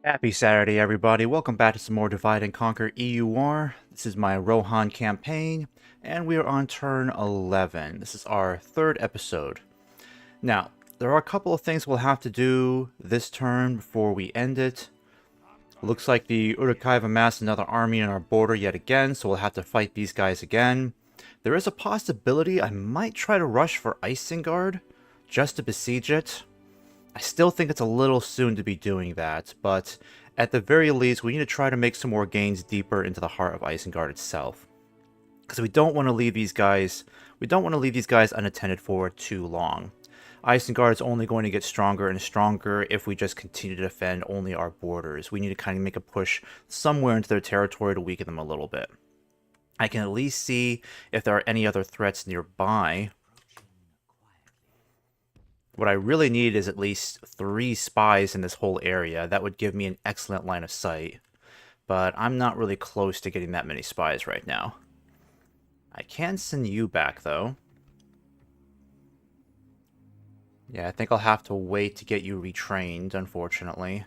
Happy Saturday, everybody. Welcome back to some more Divide and Conquer EUR. This is my Rohan campaign, and we are on turn 11. This is our third episode. Now, there are a couple of things we'll have to do this turn before we end it. Looks like the Uruk-hai have amassed another army on our border yet again, so we'll have to fight these guys again. There is a possibility I might try to rush for Isengard, just to besiege it. I still think it's a little soon to be doing that, but at the very least, we need to try to make some more gains deeper into the heart of Isengard itself. Because we don't want to leave these guys unattended for too long. Isengard is only going to get stronger and stronger if we just continue to defend only our borders. We need to kind of make a push somewhere into their territory to weaken them a little bit. I can at least see if there are any other threats nearby. What I really need is at least 3 spies in this whole area. That would give me an excellent line of sight. But I'm not really close to getting that many spies right now. I can send you back, though. Yeah, I think I'll have to wait to get you retrained, unfortunately.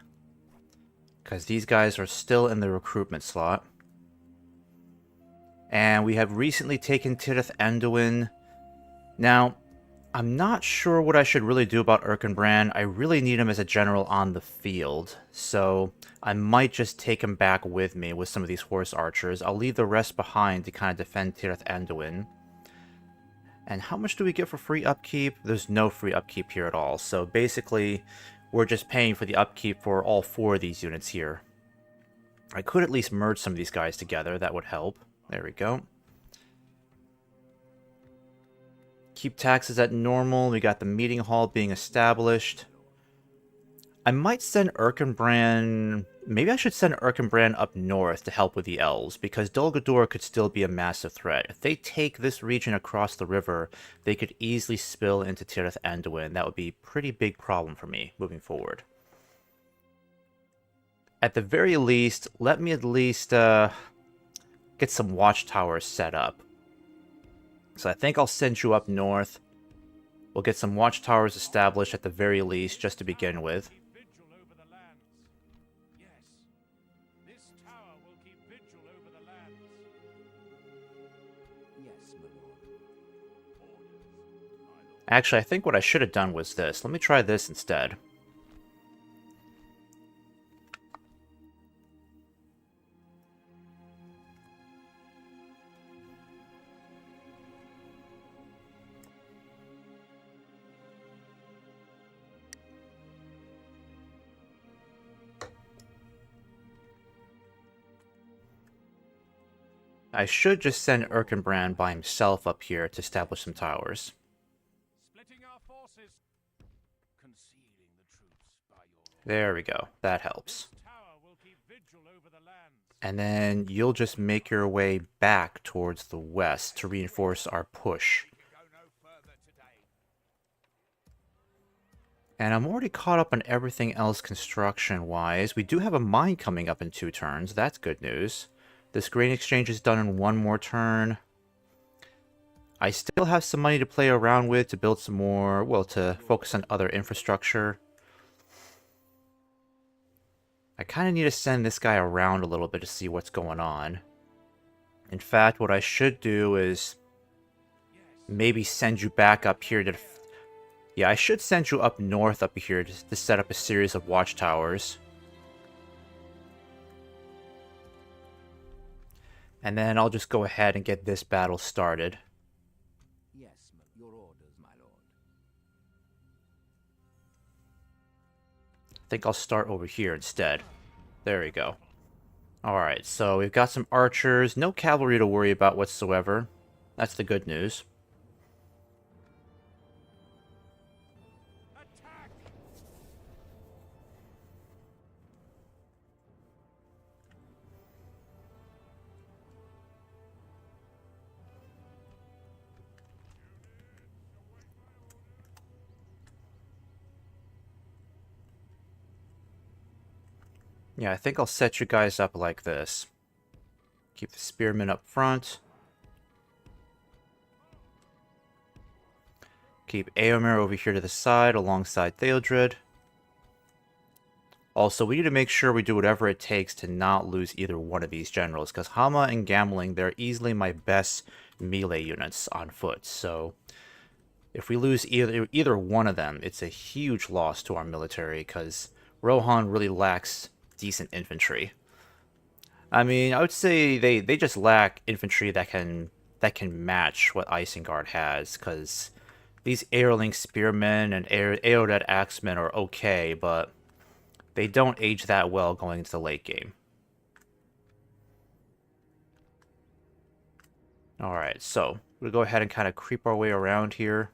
Because these guys are still in the recruitment slot. And we have recently taken Tirith Anduin. Now, I'm not sure what I should really do about Erkenbrand. I really need him as a general on the field, so I might just take him back with me with some of these horse archers. I'll leave the rest behind to kind of defend Tirith Anduin. And how much do we get for free upkeep? There's no free upkeep here at all, so basically we're just paying for the upkeep for all 4 of these units here. I could at least merge some of these guys together, that would help. There we go. Keep taxes at normal. We got the meeting hall being established. I might send Erkenbrand... Maybe I should send Erkenbrand up north to help with the elves, because Dol Guldur could still be a massive threat. If they take this region across the river, they could easily spill into Tirith Anduin. That would be a pretty big problem for me moving forward. At the very least, let me at least get some watchtowers set up. So I think I'll send you up north. We'll get some watchtowers established at the very least, just to begin with. Actually, I think what I should have done was this. Let me try this instead. I should just send Erkenbrand by himself up here to establish some towers. There we go. That helps. And then you'll just make your way back towards the west to reinforce our push. And I'm already caught up on everything else construction-wise. We do have a mine coming up in 2 turns. That's good news. This grain exchange is done in 1 more turn. I still have some money to play around with to build some more, well, to focus on other infrastructure. I kind of need to send this guy around a little bit to see what's going on. In fact, what I should do is maybe send you back up here to... Yeah, I should send you up north up here to set up a series of watchtowers. And then I'll just go ahead and get this battle started. Yes, your orders, my lord. I think I'll start over here instead. There we go. Alright, so we've got some archers. No cavalry to worry about whatsoever. That's the good news. Yeah, I think I'll set you guys up like this. Keep the spearmen up front. Keep Eomer over here to the side alongside Theodred. Also, we need to make sure we do whatever it takes to not lose either one of these generals, because Hama and Gambling, they're easily my best melee units on foot, so if we lose either one of them, it's a huge loss to our military, because Rohan really lacks decent infantry. I mean, I would say they just lack infantry that can match what Isengard has, because these Airling Spearmen and Aeroded Axemen are okay, but they don't age that well going into the late game. Alright, so we'll go ahead and kind of creep our way around here.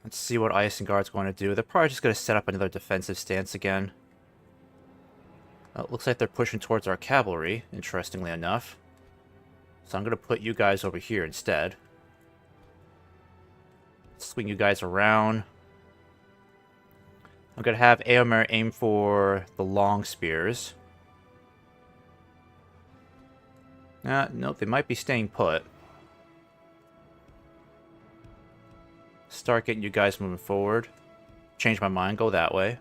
Let's see what Isengard's going to do. They're probably just going to set up another defensive stance again. It looks like they're pushing towards our cavalry, interestingly enough. So I'm going to put you guys over here instead. Swing you guys around. I'm going to have Eomer aim for the long spears. Nope, they might be staying put. Start getting you guys moving forward. Change my mind, go that way.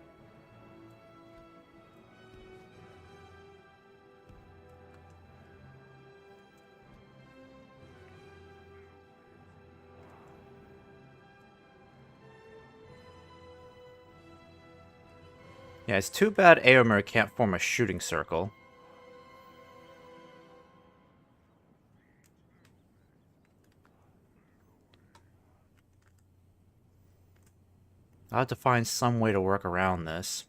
Yeah, it's too bad Eomer can't form a shooting circle. I'll have to find some way to work around this.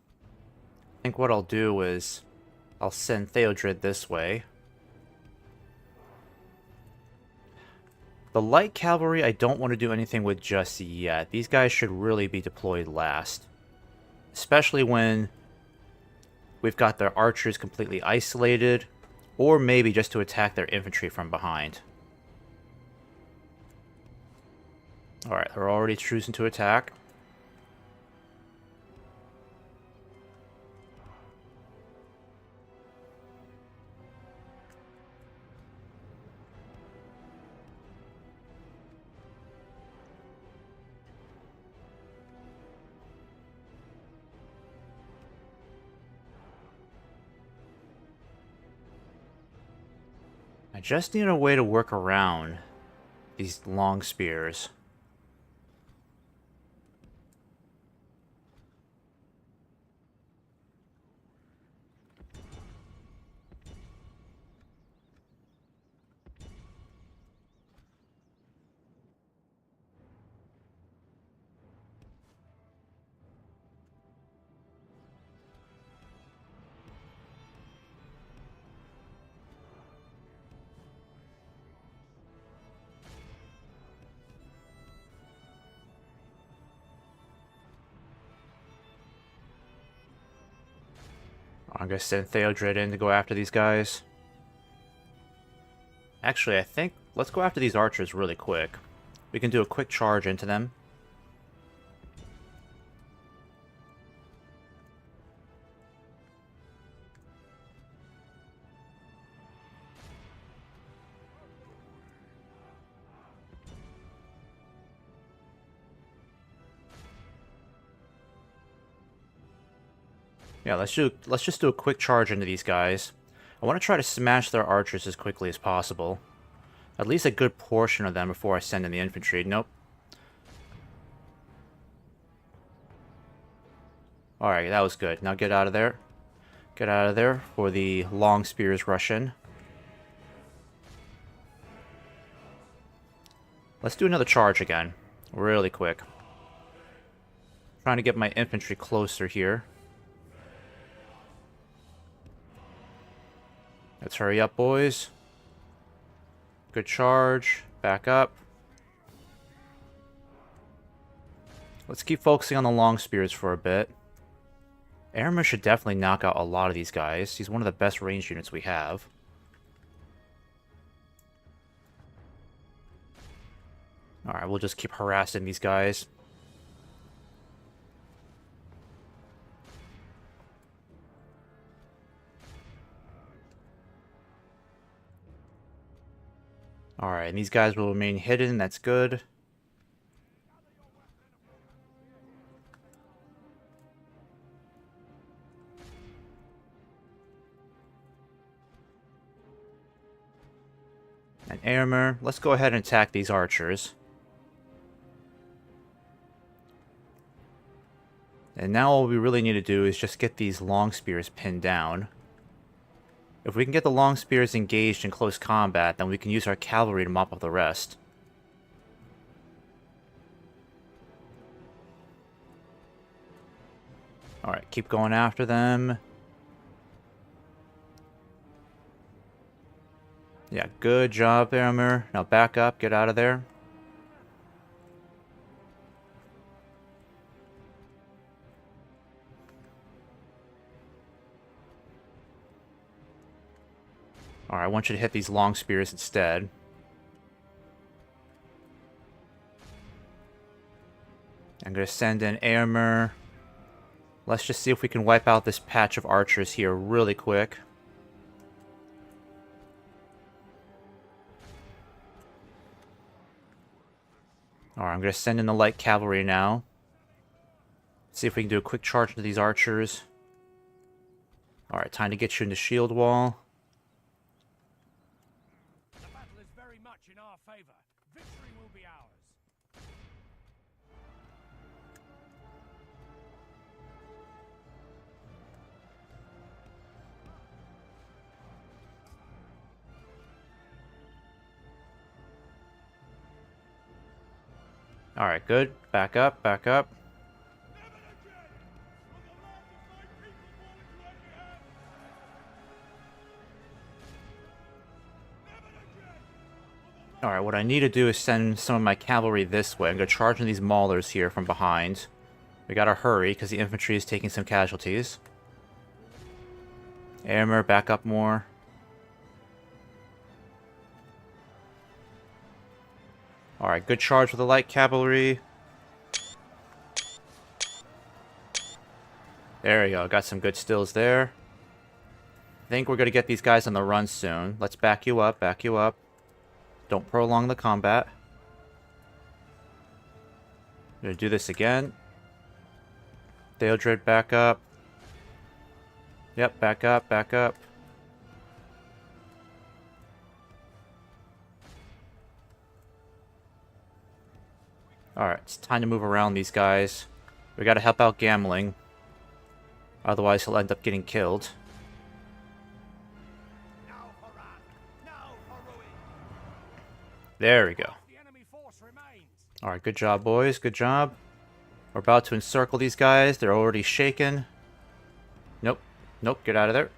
I think what I'll do is I'll send Theodred this way. The light cavalry I don't want to do anything with just yet. These guys should really be deployed last. Especially when we've got their archers completely isolated, or maybe just to attack their infantry from behind. Alright, they're already choosing to attack. I just need a way to work around these long spears. I'm gonna send Theodred in to go after these guys. Actually, I think let's go after these archers really quick. We can do a quick charge into them. Yeah, let's just do a quick charge into these guys. I want to try to smash their archers as quickly as possible. At least a good portion of them before I send in the infantry. Nope. Alright, that was good. Now get out of there. Get out of there for the long spears rush in. Let's do another charge again. Really quick. Trying to get my infantry closer here. Let's hurry up, boys. Good charge. Back up. Let's keep focusing on the long spears for a bit. Eomer should definitely knock out a lot of these guys. He's one of the best ranged units we have. Alright, we'll just keep harassing these guys. Alright, and these guys will remain hidden. That's good. Airmer. Let's go ahead and attack these archers. And now all we really need to do is just get these long spears pinned down. If we can get the long spears engaged in close combat, then we can use our cavalry to mop up the rest. Alright, keep going after them. Yeah, good job, Airmer. Now back up, get out of there. Alright, I want you to hit these long spears instead. I'm going to send in Airmer. Let's just see if we can wipe out this patch of archers here really quick. Alright, I'm going to send in the light cavalry now. See if we can do a quick charge into these archers. Alright, time to get you in the shield wall. The battle is very much in our favor. Victory will be ours. Alright, good. Back up, back up. Alright, what I need to do is send some of my cavalry this way. I'm going to charge into these maulers here from behind. We gotta hurry, because the infantry is taking some casualties. Airmer, back up more. Alright, good charge with the light cavalry. There we go, got some good stills there. I think we're going to get these guys on the run soon. Let's back you up, back you up. Don't prolong the combat. I'm going to do this again. Theodred, back up. Yep, back up, back up. Alright, it's time to move around these guys. We gotta help out Gambling. Otherwise he'll end up getting killed. There we go. Alright, good job, boys. Good job. We're about to encircle these guys. They're already shaken. Nope. Nope, get out of there.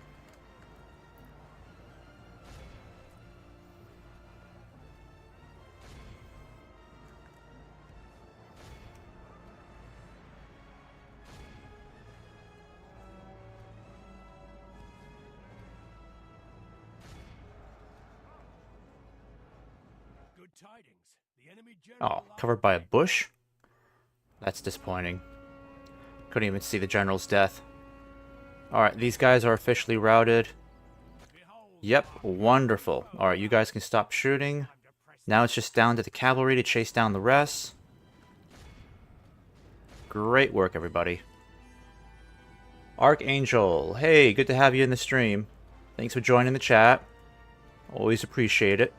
Good tidings. The enemy general Oh, covered by a bush? That's disappointing. Couldn't even see the general's death. Alright, these guys are officially routed. Yep, wonderful. Alright, you guys can stop shooting. Now it's just down to the cavalry to chase down the rest. Great work, everybody. Archangel, hey, good to have you in the stream. Thanks for joining the chat. Always appreciate it.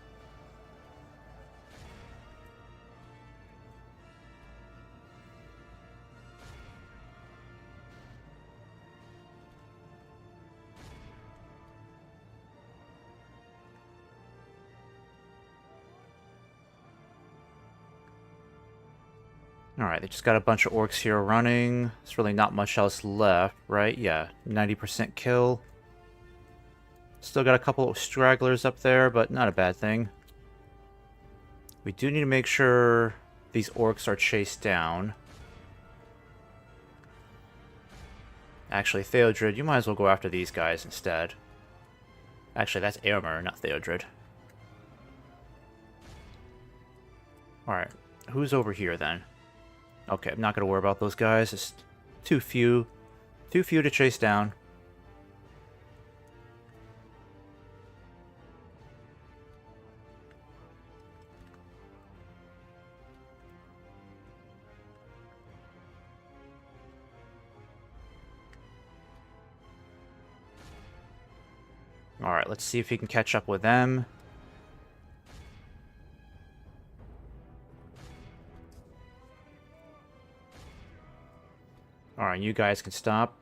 Alright, they just got a bunch of orcs here running. There's really not much else left, right? Yeah, 90% kill. Still got a couple of stragglers up there, but not a bad thing. We do need to make sure these orcs are chased down. Actually, Theodred, you might as well go after these guys instead. Actually, that's Airmer, not Theodred. Alright, who's over here then? Okay, I'm not going to worry about those guys. It's too few. Too few to chase down. Alright, let's see if he can catch up with them. Alright, you guys can stop.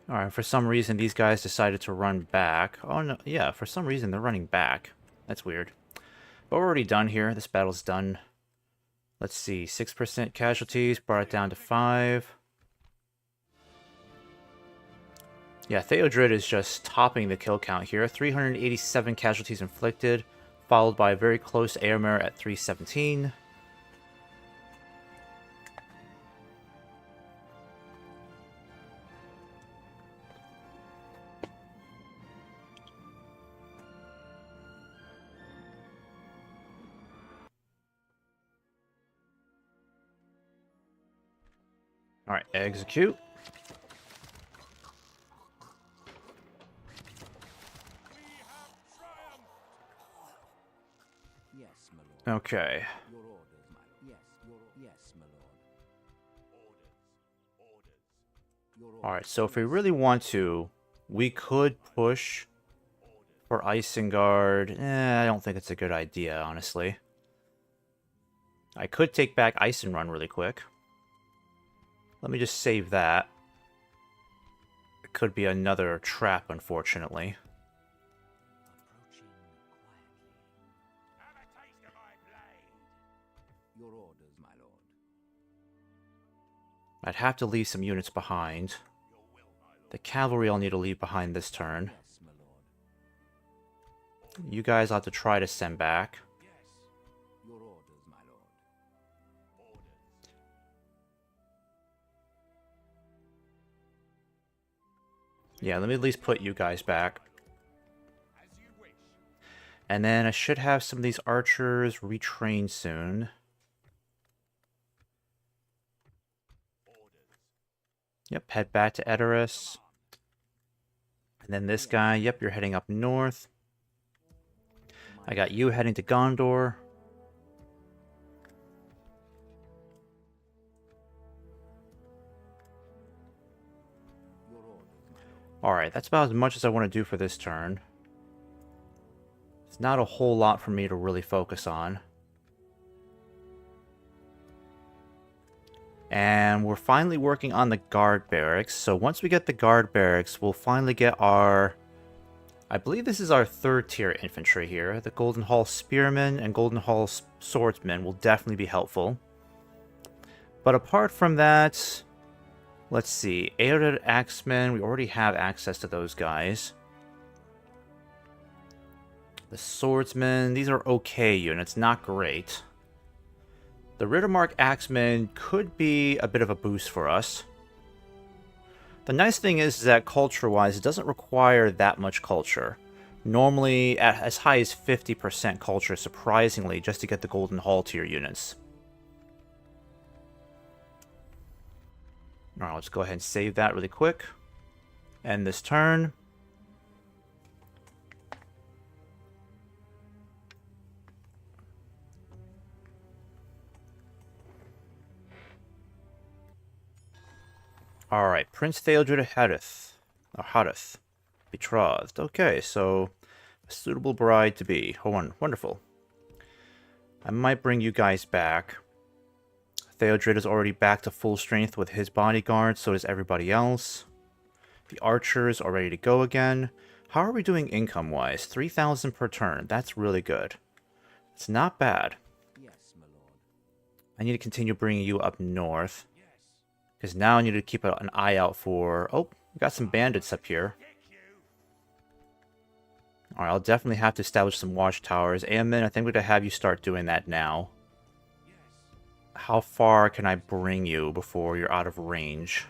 Alright, for some reason these guys decided to run back. Oh no, yeah, for some reason they're running back. That's weird. But we're already done here. This battle's done. Let's see, 6% casualties, brought it down to 5. Yeah, Theodred is just topping the kill count here. 387 casualties inflicted, followed by a very close Eomer at 317. Alright, execute. Yes, my lord. Okay. Your orders, my lord. Yes, my lord. Orders. Alright, so if we really want to, we could push for Isengard. I don't think it's a good idea, honestly. I could take back Eisenrun really quick. Let me just save that. It could be another trap, unfortunately. Approaching quietly. Have a taste of my blade. Your orders, my lord. I'd have to leave some units behind. The cavalry I'll need to leave behind this turn. Yes, my lord. You guys I'll have to try to send back. Yes. Your orders, my lord. Yeah, let me at least put you guys back. As you wish. And then I should have some of these archers retrained soon. Yep, head back to Edoras. And then this guy, yep, you're heading up north. I got you heading to Gondor. Your orders, my lord. Alright, that's about as much as I want to do for this turn. It's not a whole lot for me to really focus on. And we're finally working on the guard barracks. So once we get the guard barracks, we'll finally get our... I believe this is our 3rd tier infantry here. The Golden Hall Spearmen and Golden Hall Swordsmen will definitely be helpful. But apart from that, let's see. Eored Axemen, we already have access to those guys. The Swordsmen, these are okay units, not great. The Riddermark Axemen could be a bit of a boost for us. The nice thing is that culture-wise, it doesn't require that much culture. Normally, at as high as 50% culture, surprisingly, just to get the Golden Hall tier units. Alright, let's go ahead and save that really quick. End this turn. Alright, Prince Theodred Hadith. Betrothed. Okay, so a suitable bride to be. Oh, wonderful. I might bring you guys back. Theodred is already back to full strength with his bodyguard, so does everybody else. The archers are ready to go again. How are we doing income-wise? 3,000 per turn. That's really good. It's not bad. Yes, my lord. I need to continue bringing you up north. Because now I need to keep an eye out for... Oh, we got some bandits up here. Alright, I'll definitely have to establish some watchtowers. Aemon, I think we're going to have you start doing that now. How far can I bring you before you're out of range?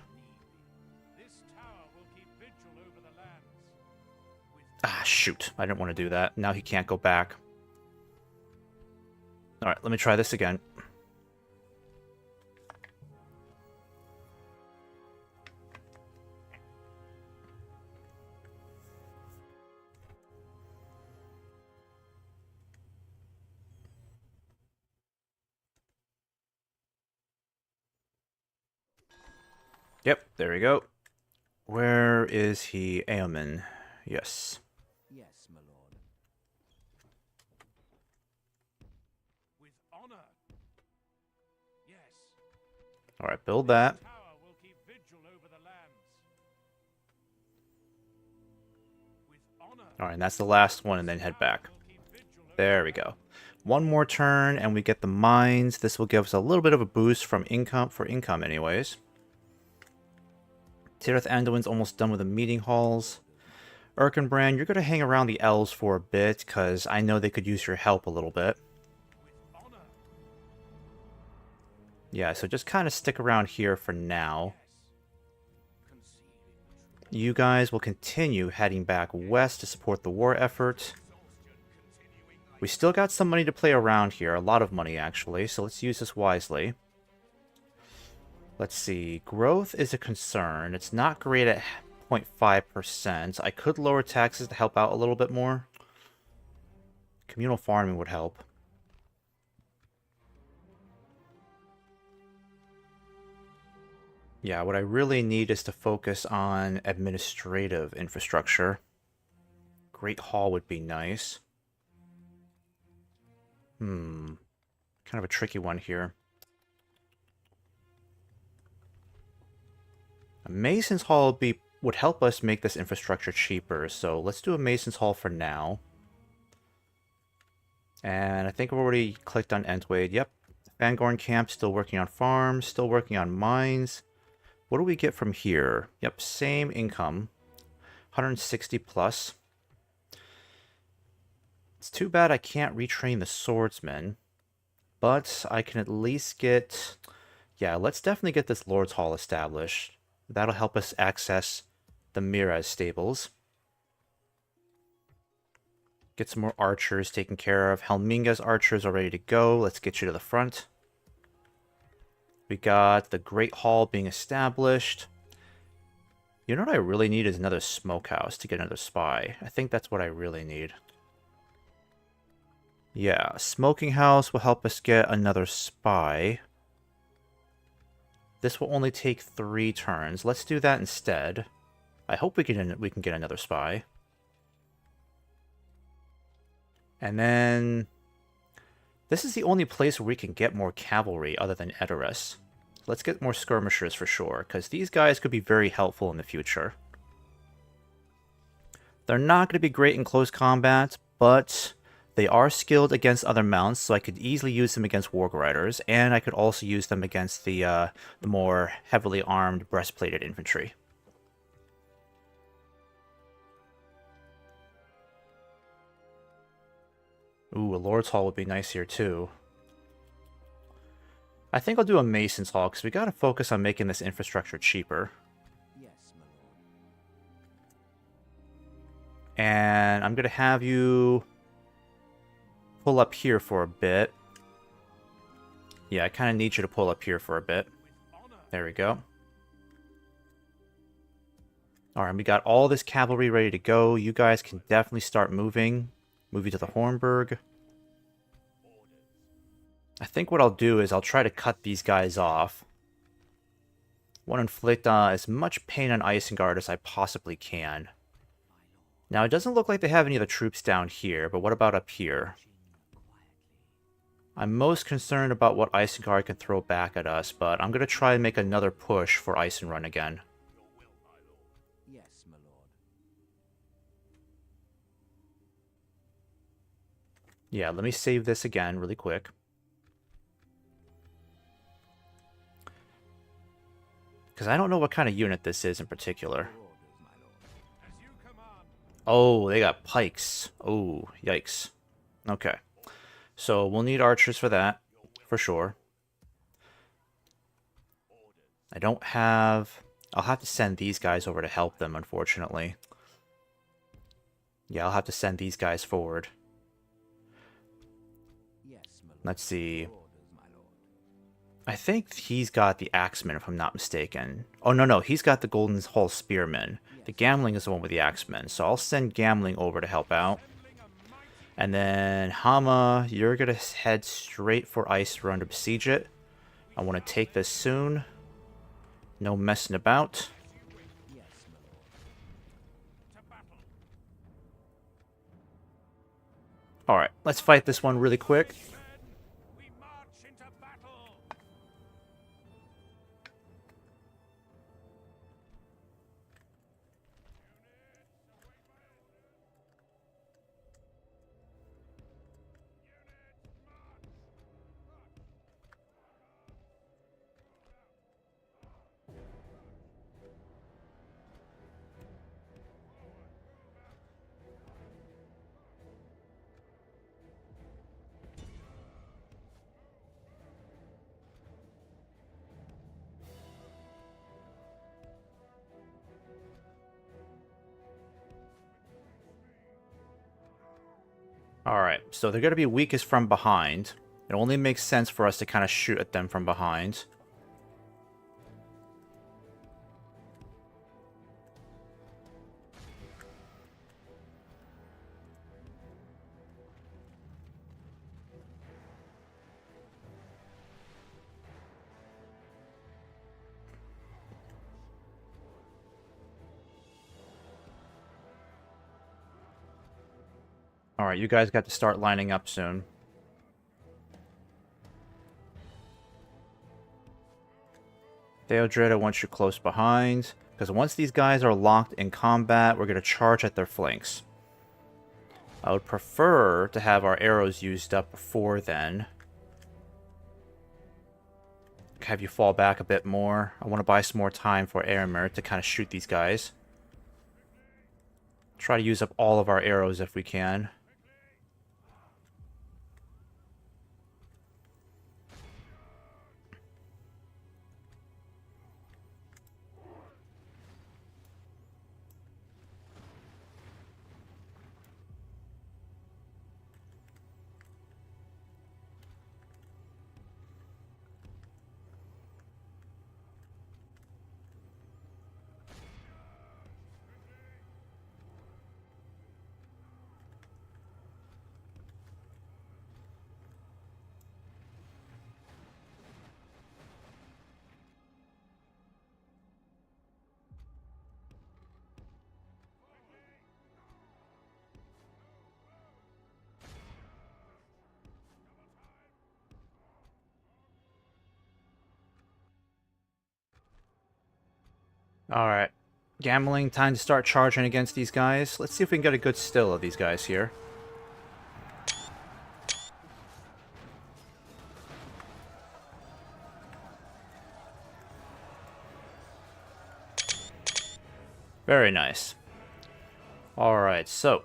This tower will keep vigil over the lands. Ah, shoot. I didn't want to do that. Now he can't go back. Alright, let me try this again. Yep, there we go. Where is he? Aemon. Yes. Yes, my lord. With honor. Alright, build that. Tower will keep vigil over the lands. With honor. Alright, and that's the last one, and then head back. There we go. One more turn, and we get the mines. This will give us a little bit of a boost from income, anyways. Tirith Anduin's almost done with the meeting halls. Erkenbrand, you're going to hang around the elves for a bit, because I know they could use your help a little bit. Yeah, so just kind of stick around here for now. You guys will continue heading back west to support the war effort. We still got some money to play around here, a lot of money actually, so let's use this wisely. Let's see, growth is a concern. It's not great at 0.5%. I could lower taxes to help out a little bit more. Communal farming would help. Yeah, what I really need is to focus on administrative infrastructure. Great Hall would be nice. Kind of a tricky one here. A Mason's Hall would help us make this infrastructure cheaper, so let's do a Mason's Hall for now. And I think I've already clicked on Entwade. Yep. Fangorn Camp, still working on farms, still working on mines. What do we get from here? Yep, same income. 160 plus. It's too bad I can't retrain the swordsman. But I can at least get... Yeah, let's definitely get this Lord's Hall established. That'll help us access the Miraz stables. Get some more archers taken care of. Helminga's archers are ready to go. Let's get you to the front. We got the Great Hall being established. You know what I really need is another smokehouse to get another spy. I think that's what I really need. Yeah, a smoking house will help us get another spy. This will only take 3 turns. Let's do that instead. I hope we can get another spy. And then... This is the only place where we can get more cavalry other than Edoras. Let's get more skirmishers for sure, because these guys could be very helpful in the future. They're not going to be great in close combat, but they are skilled against other mounts, so I could easily use them against Warg Riders, and I could also use them against the more heavily armed breastplated infantry. Ooh, a Lord's Hall would be nice here too. I think I'll do a Mason's Hall, because we gotta focus on making this infrastructure cheaper. Yes, my lord. And I'm gonna have you pull up here for a bit. Yeah, I kind of need you to pull up here for a bit. There we go. Alright, we got all this cavalry ready to go. You guys can definitely start moving. Moving to the Hornburg. I think what I'll do is I'll try to cut these guys off. Want to inflict as much pain on Isengard as I possibly can. Now, it doesn't look like they have any of the troops down here, but what about up here? I'm most concerned about what Isengard can throw back at us, but I'm going to try and make another push for Eisenrun again. Yes, my lord. Yeah, let me save this again really quick. Because I don't know what kind of unit this is in particular. Oh, they got pikes. Oh, yikes. Okay. So we'll need archers for that, for sure. I don't have... I'll have to send these guys over to help them, unfortunately. Yeah, I'll have to send these guys forward. Yes, my lord. Let's see. Your orders, my lord. I think he's got the Axeman, if I'm not mistaken. Oh, no, he's got the Golden Hull Spearman. The Gamling is the one with the Axeman, so I'll send Gamling over to help out. And then, Hama, you're going to head straight for Ice-Run to besiege it. I want to take this soon. No messing about. Yes, my lord. Alright, let's fight this one really quick. We march into battle. Alright, so they're going to be weakest from behind. It only makes sense for us to kind of shoot at them from behind. Alright, you guys got to start lining up soon. Theodred, I want you close behind, because once these guys are locked in combat, we're going to charge at their flanks. I would prefer to have our arrows used up before then. Have you fall back a bit more. I want to buy some more time for Riddermark to kind of shoot these guys. Try to use up all of our arrows if we can. Alright. Gambling, time to start charging against these guys. Let's see if we can get a good still of these guys here. Very nice. Alright, so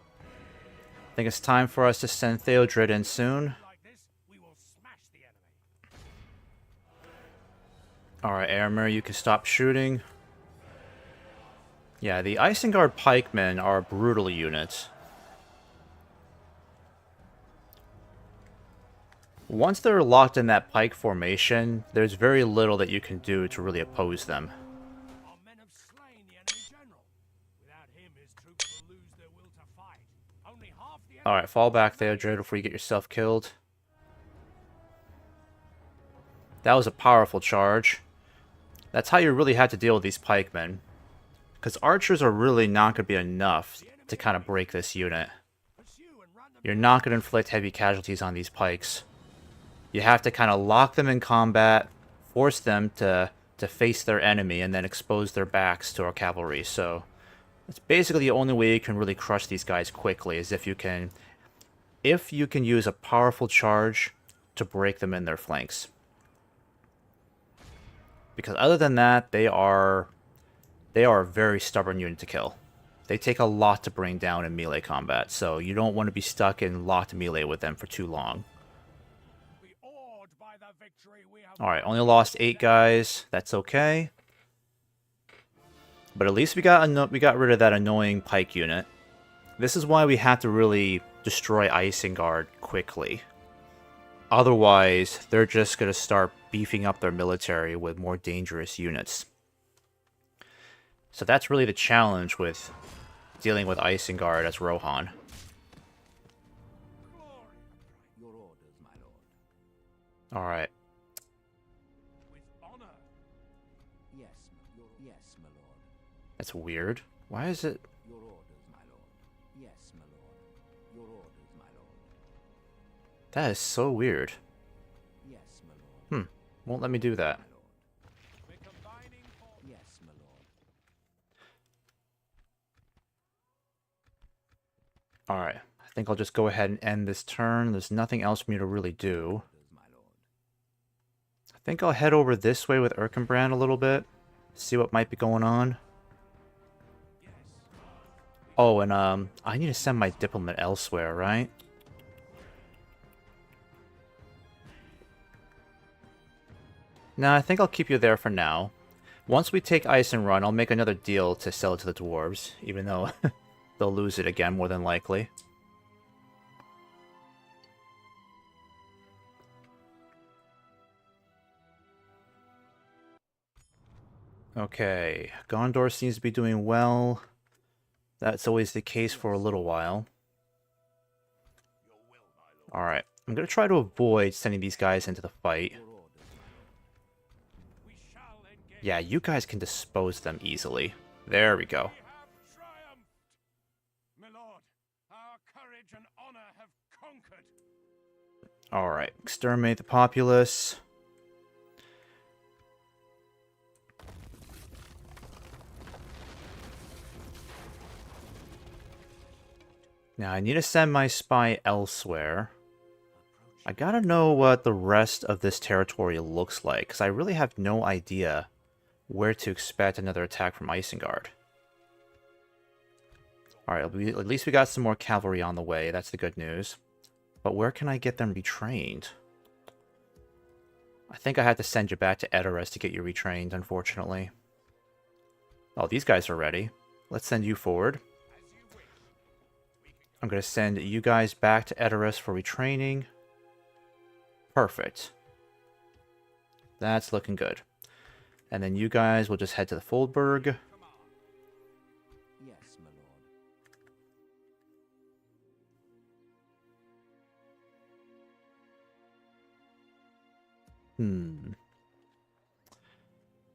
I think it's time for us to send Theodred in soon. Like this, we will smash the enemy. Alright, Riddermark, you can stop shooting. Yeah, the Isengard pikemen are a brutal unit. Once they're locked in that pike formation, there's very little that you can do to really oppose them. Our men have slain the enemy general. Without him, his troops will lose their will to fight. Only half the enemy. Alright, fall back, Theodred, before you get yourself killed. That was a powerful charge. That's how you really have to deal with these pikemen. Because archers are really not going to be enough to kind of break this unit. Pursue and run them. You're not going to inflict heavy casualties on these pikes. You have to kind of lock them in combat, force them to face their enemy, and then expose their backs to our cavalry. So it's basically the only way you can really crush these guys quickly, is if you can use a powerful charge to break them in their flanks. Because other than that, they are a very stubborn unit to kill. They take a lot to bring down in melee combat, so you don't want to be stuck in locked melee with them for too long. Be awed by the victory we have. Alright, only lost 8 guys. That's okay. But at least we got rid of that annoying pike unit. This is why we have to really destroy Isengard quickly. Otherwise, they're just going to start beefing up their military with more dangerous units. So that's really the challenge with dealing with Isengard as Rohan. Your orders, my lord. Alright. With honor. Yes, yes, my lord. That's weird. Why is it... Your orders, my lord. Yes, my lord. Your orders, my lord. That is so weird. Yes, my lord. Won't let me do that. My lord. We're combining forces. Yes, my lord. Alright. I think I'll just go ahead and end this turn. There's nothing else for me to really do. Orders, my lord. I think I'll head over this way with Erkenbrand a little bit. See what might be going on. Yes. Oh, and I need to send my diplomat elsewhere, right? Nah, I think I'll keep you there for now. Once we take Eisenrun, I'll make another deal to sell it to the dwarves, even though they'll lose it again, more than likely. Okay, Gondor seems to be doing well. That's always the case for a little while. Alright, I'm going to try to avoid sending these guys into the fight. Your orders, We shall engage. Yeah, you guys can dispose them easily. There we go. We have triumphed. My lord, our courage and honor have conquered. Alright, exterminate the populace. Now, I need to send my spy elsewhere. I gotta know what the rest of this territory looks like, because I really have no idea where to expect another attack from Isengard. Alright, at least we got some more cavalry on the way, that's the good news. But where can I get them retrained? I think I had to send you back to Edoras to get you retrained, unfortunately. Oh, these guys are ready. Let's send you forward. I'm going to send you guys back to Edoras for retraining. Perfect. That's looking good. And then you guys will just head to the Foldberg. yes, my lord.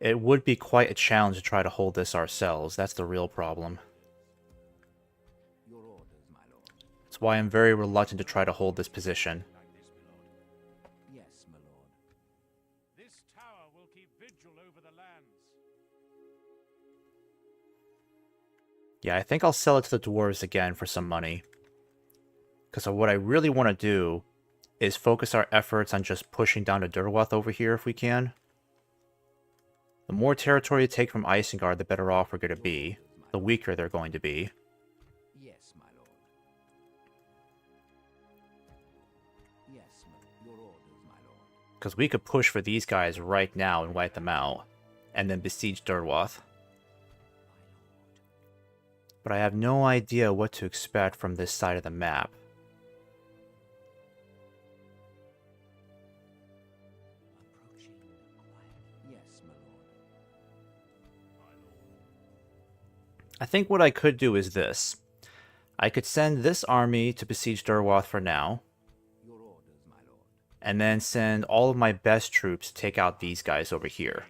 It would be quite a challenge to try to hold this ourselves. That's the real problem. Your orders, my lord. That's why I'm very reluctant to try to hold this position. Yes, my lord. This tower will keep vigil over the lands. Yeah, I think I'll sell it to the dwarves again for some money. Because what I really want to do is focus our efforts on just pushing down to Durwath over here if we can. The more territory you take from Isengard, the better off we're going to be. The weaker they're going to be. Yes, my lord. Yes, your orders, my lord. Because we could push for these guys right now and wipe them out. And then besiege Durwath. But I have no idea what to expect from this side of the map. Approaching quiet. Yes, my lord. I think what I could do is this. I could send this army to besiege Durwath for now. Your orders, my lord. And then send all of my best troops to take out these guys over here.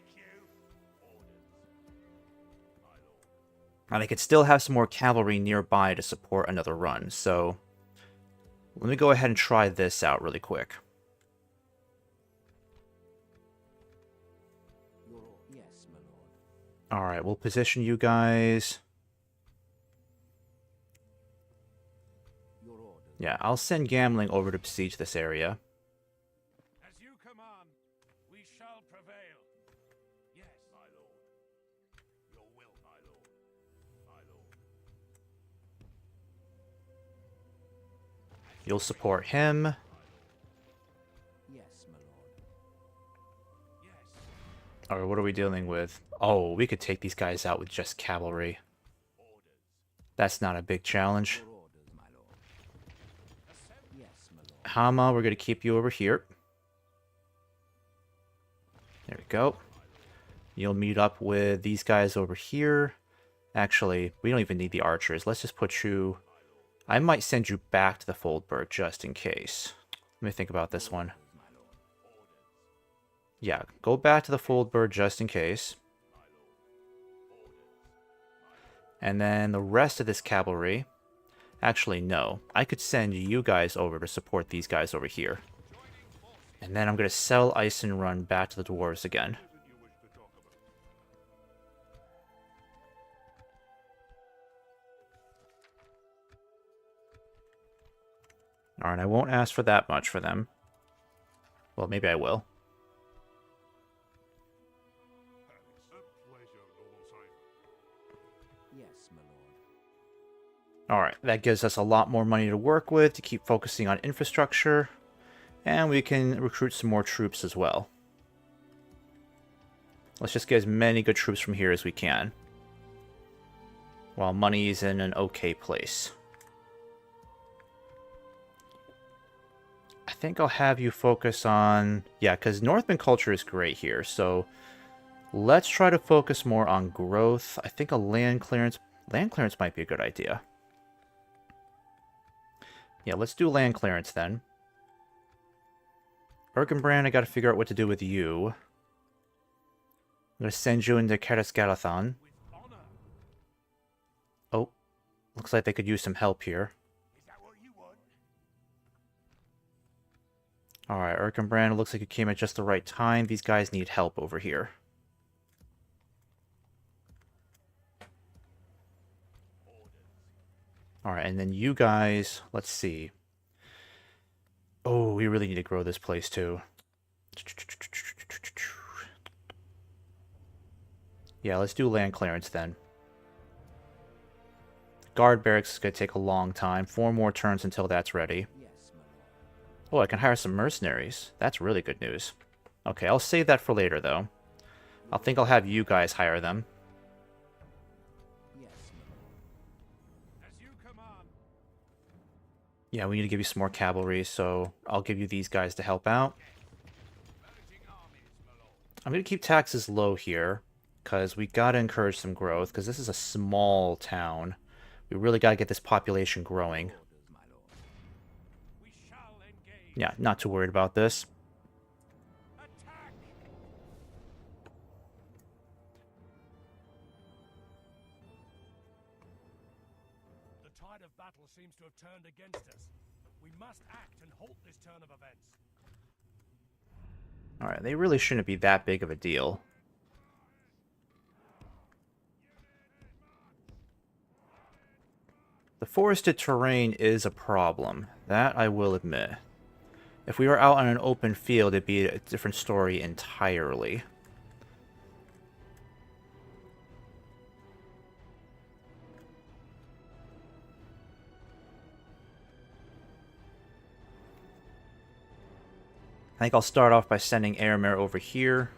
And I could still have some more cavalry nearby to support another run, so let me go ahead and try this out really quick. Yes, my lord. Alright, we'll position you guys. Your orders. Yeah, I'll send Gambling over to besiege this area. As you command, we shall prevail. Yes, my lord. Your will, my lord. My lord. You'll support him. Yes, my lord. Yes. Alright, what are we dealing with? Oh, we could take these guys out with just cavalry. That's not a big challenge. Your orders, my lord. Yes, my lord. Hama, we're going to keep you over here. There we go. You'll meet up with these guys over here. Actually, we don't even need the archers. Let's just put you... I might send you back to the Foldberg just in case. Let me think about this one. Yeah, go back to the Foldberg just in case. And then the rest of this cavalry... Actually, no. I could send you guys over to support these guys over here. And then I'm going to sell Ice and run back to the dwarves again. Alright, I won't ask for that much for them. Well, maybe I will. Yes, my lord. Alright, that gives us a lot more money to work with to keep focusing on infrastructure. And we can recruit some more troops as well. Let's just get as many good troops from here as we can. While money is in an okay place. I think I'll have you focus on... Yeah, because Northman culture is great here, so... Let's try to focus more on growth. I think a land clearance might be a good idea. Yeah, let's do land clearance then. Erkenbrand, I gotta figure out what to do with you. I'm gonna send you into Keras-Galathon. With honor. Oh, looks like they could use some help here. Is that what you want? Alright, Erkenbrand, looks like you came at just the right time. These guys need help over here. Alright, and then you guys, let's see. Oh, we really need to grow this place too. Yeah, let's do land clearance then. Guard barracks is going to take a long time. 4 more turns until that's ready. Yes, my lord. Oh, I can hire some mercenaries. That's really good news. Okay, I'll save that for later, though. I think I'll have you guys hire them. Yes, my lord. As you command. Yeah, we need to give you some more cavalry, so I'll give you these guys to help out. Merging armies, my lord. I'm going to keep taxes low here, because we got to encourage some growth, because this is a small town. We really got to get this population growing. Orders, my lord. We shall engage. Yeah, not too worried about this. Attack! The tide of battle seems to have turned against us. We must act and halt this turn of events. Alright, they really shouldn't be that big of a deal. The forested terrain is a problem. That I will admit. If we were out on an open field, it'd be a different story entirely. I think I'll start off by sending Airmare over here.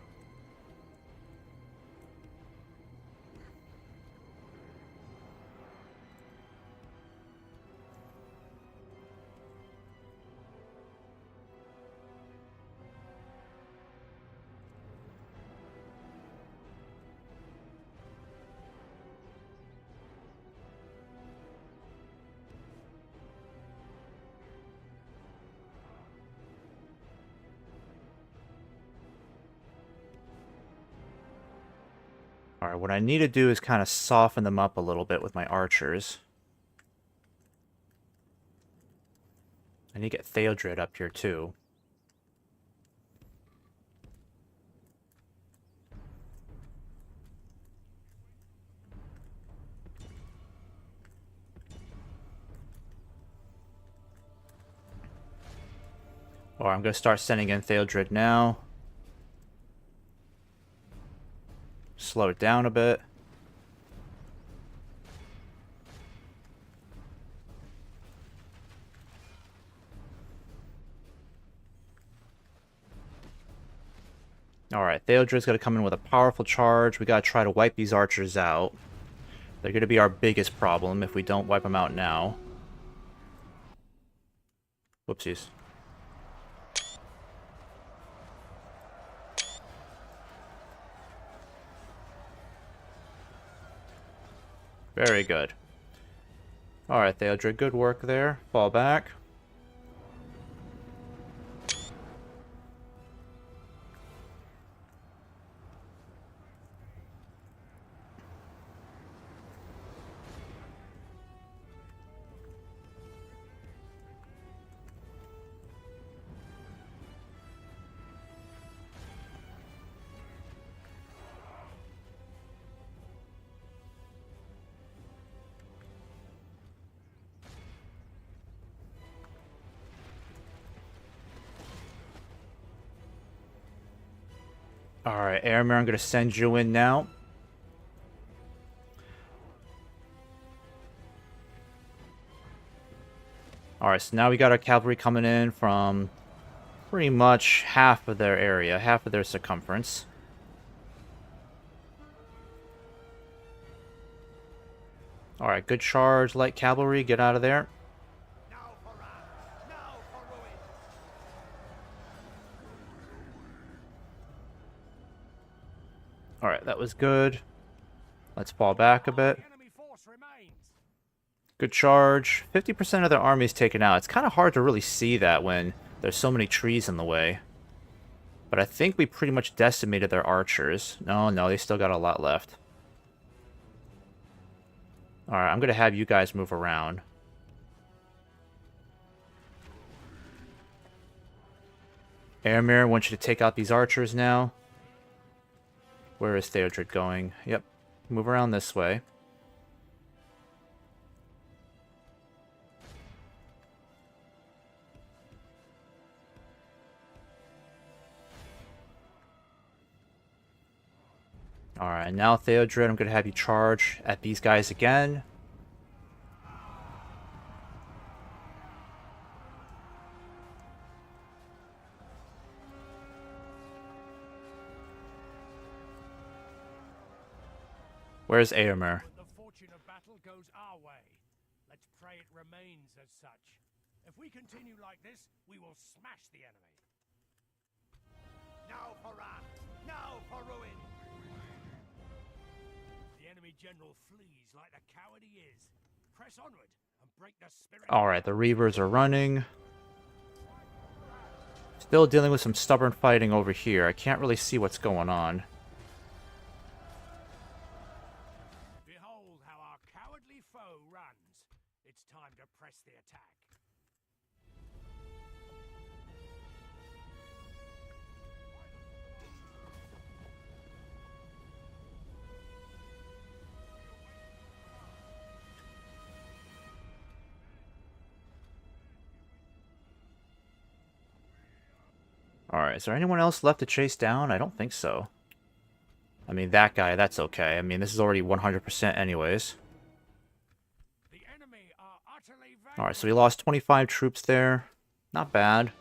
Alright, what I need to do is kind of soften them up a little bit with my archers. I need to get Theodred up here too. Or I'm going to start sending in Theodred now. Slow it down a bit. Alright, Theodred's going to come in with a powerful charge. We got to try to wipe these archers out. They're going to be our biggest problem if we don't wipe them out now. Whoopsies. Very good. Alright, Theodred, good work there. Fall back. Alright, Airmare, I'm going to send you in now. Alright, so now we got our cavalry coming in from pretty much half of their area, half of their circumference. Alright, good charge, light cavalry, get out of there. Now for arms! Now for ruin! was good. Let's fall back a bit. The enemy force remains. Good charge. 50% of their army is taken out. It's kind of hard to really see that when there's so many trees in the way. But I think we pretty much decimated their archers. No, they still got a lot left. Alright, I'm going to have you guys move around. Airmere, I want you to take out these archers now. Where is Theodred going? Yep. Move around this way. Alright, now Theodred, I'm going to have you charge at these guys again. Where's Aomer? The fortune of battle goes our way. Let's pray it remains as such. If we continue like this, we will smash the enemy. Now for wrath! Now for ruin! The enemy general flees like the coward he is. Press onward and break the spirit. Alright, the Reavers are running. Still dealing with some stubborn fighting over here. I can't really see what's going on. Behold how our cowardly foe runs. It's time to press the attack. Alright, is there anyone else left to chase down? I don't think so. I mean, that guy, that's okay. I mean, this is already 100% anyways. The enemy are utterly Alright, so we lost 25 troops there. Not bad.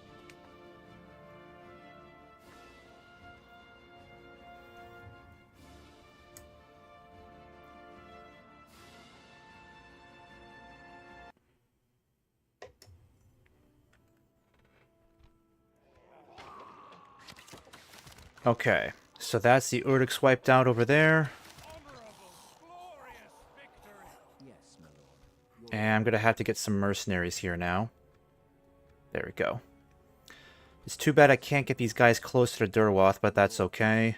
Okay, so that's the Urux wiped out over there. honorable, glorious victory. Yes, my lord. And I'm going to have to get some mercenaries here now. There we go. It's too bad I can't get these guys closer to Durwath, but that's okay.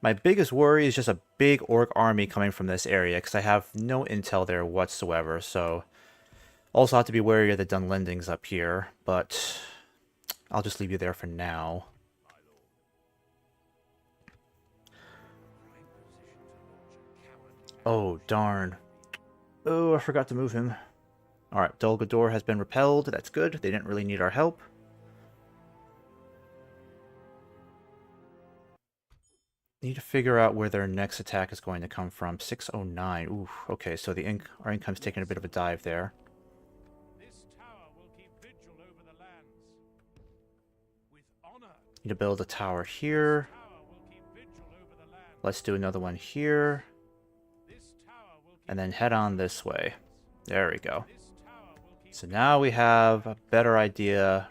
My biggest worry is just a big orc army coming from this area, because I have no intel there whatsoever, so... Also have to be wary of the Dunlendings up here, but... I'll just leave you there for now. Oh, darn. Oh, I forgot to move him. Alright, Dol Guldur has been repelled. That's good. They didn't really need our help. Need to figure out where their next attack is going to come from. 609. Ooh, okay, so our income's taking a bit of a dive there. This tower will keep vigil over the lands. With honor. Need to build a tower here. Tower will keep vigil over the lands. Let's do another one here. This tower will keep And then head on this way. There we go. This tower will keep So now we have a better idea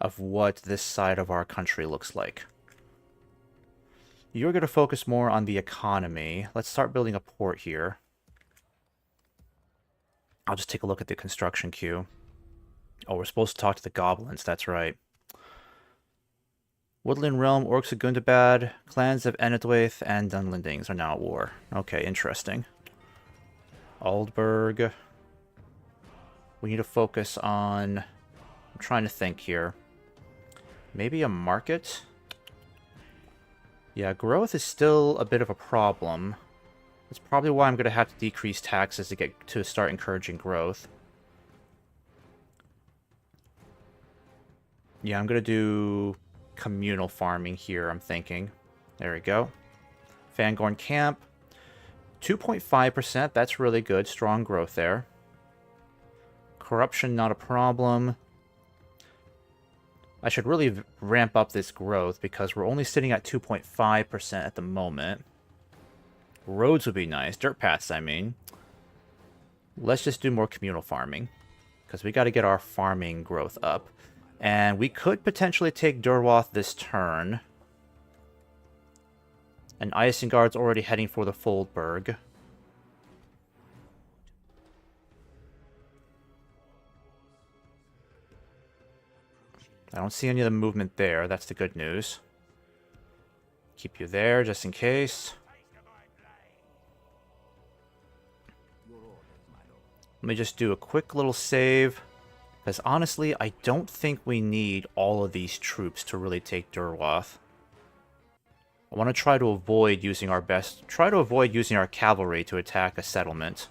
of what this side of our country looks like. You're going to focus more on the economy. Let's start building a port here. I'll just take a look at the construction queue. Oh, we're supposed to talk to the goblins, that's right. Woodland Realm, Orcs of Gundabad, clans of Enedwaith, and Dunlendings are now at war. Okay, interesting. Aldburg. We need to focus on... I'm trying to think here. Maybe a market? Yeah, growth is still a bit of a problem. That's probably why I'm going to have to decrease taxes to start encouraging growth. Yeah, I'm going to do communal farming here, I'm thinking. There we go. Fangorn Camp. 2.5%, that's really good. Strong growth there. Corruption, not a problem. I should really ramp up this growth because we're only sitting at 2.5% at the moment. Roads would be nice. Dirt paths, I mean. Let's just do more communal farming because we got to get our farming growth up. And we could potentially take Durwath this turn. And Isengard's already heading for the Foldberg. I don't see any of the movement there. That's the good news. Keep you there just in case. Let me just do a quick little save. Because honestly, I don't think we need all of these troops to really take Durwath. I want to try to avoid using our cavalry to attack a settlement.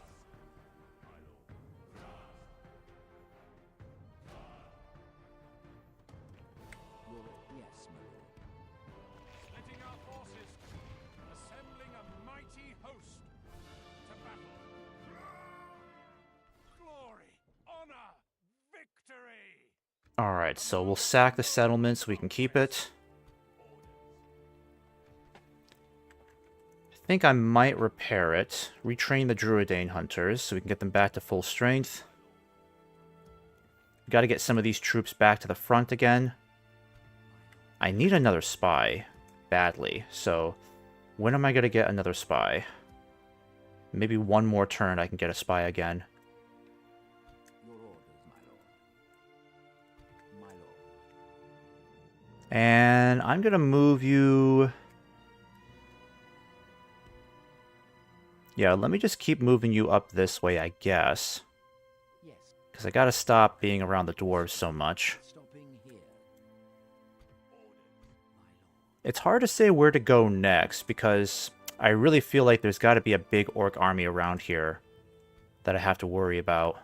Yes, my lord. Splitting our forces, assembling a mighty host to battle. Glory, honor, victory! Alright, so we'll sack the settlement so we can keep it. I think I might repair it. Retrain the Druidane hunters so we can get them back to full strength. Got to get some of these troops back to the front again. I need another spy badly, so when am I going to get another spy? Maybe one more turn I can get a spy again. Your orders, my lord. My lord. And I'm going to move you... Yeah, let me just keep moving you up this way, I guess. Yes. Because I got to stop being around the dwarves so much. Stopping here. It's hard to say where to go next, because I really feel like there's got to be a big orc army around here that I have to worry about.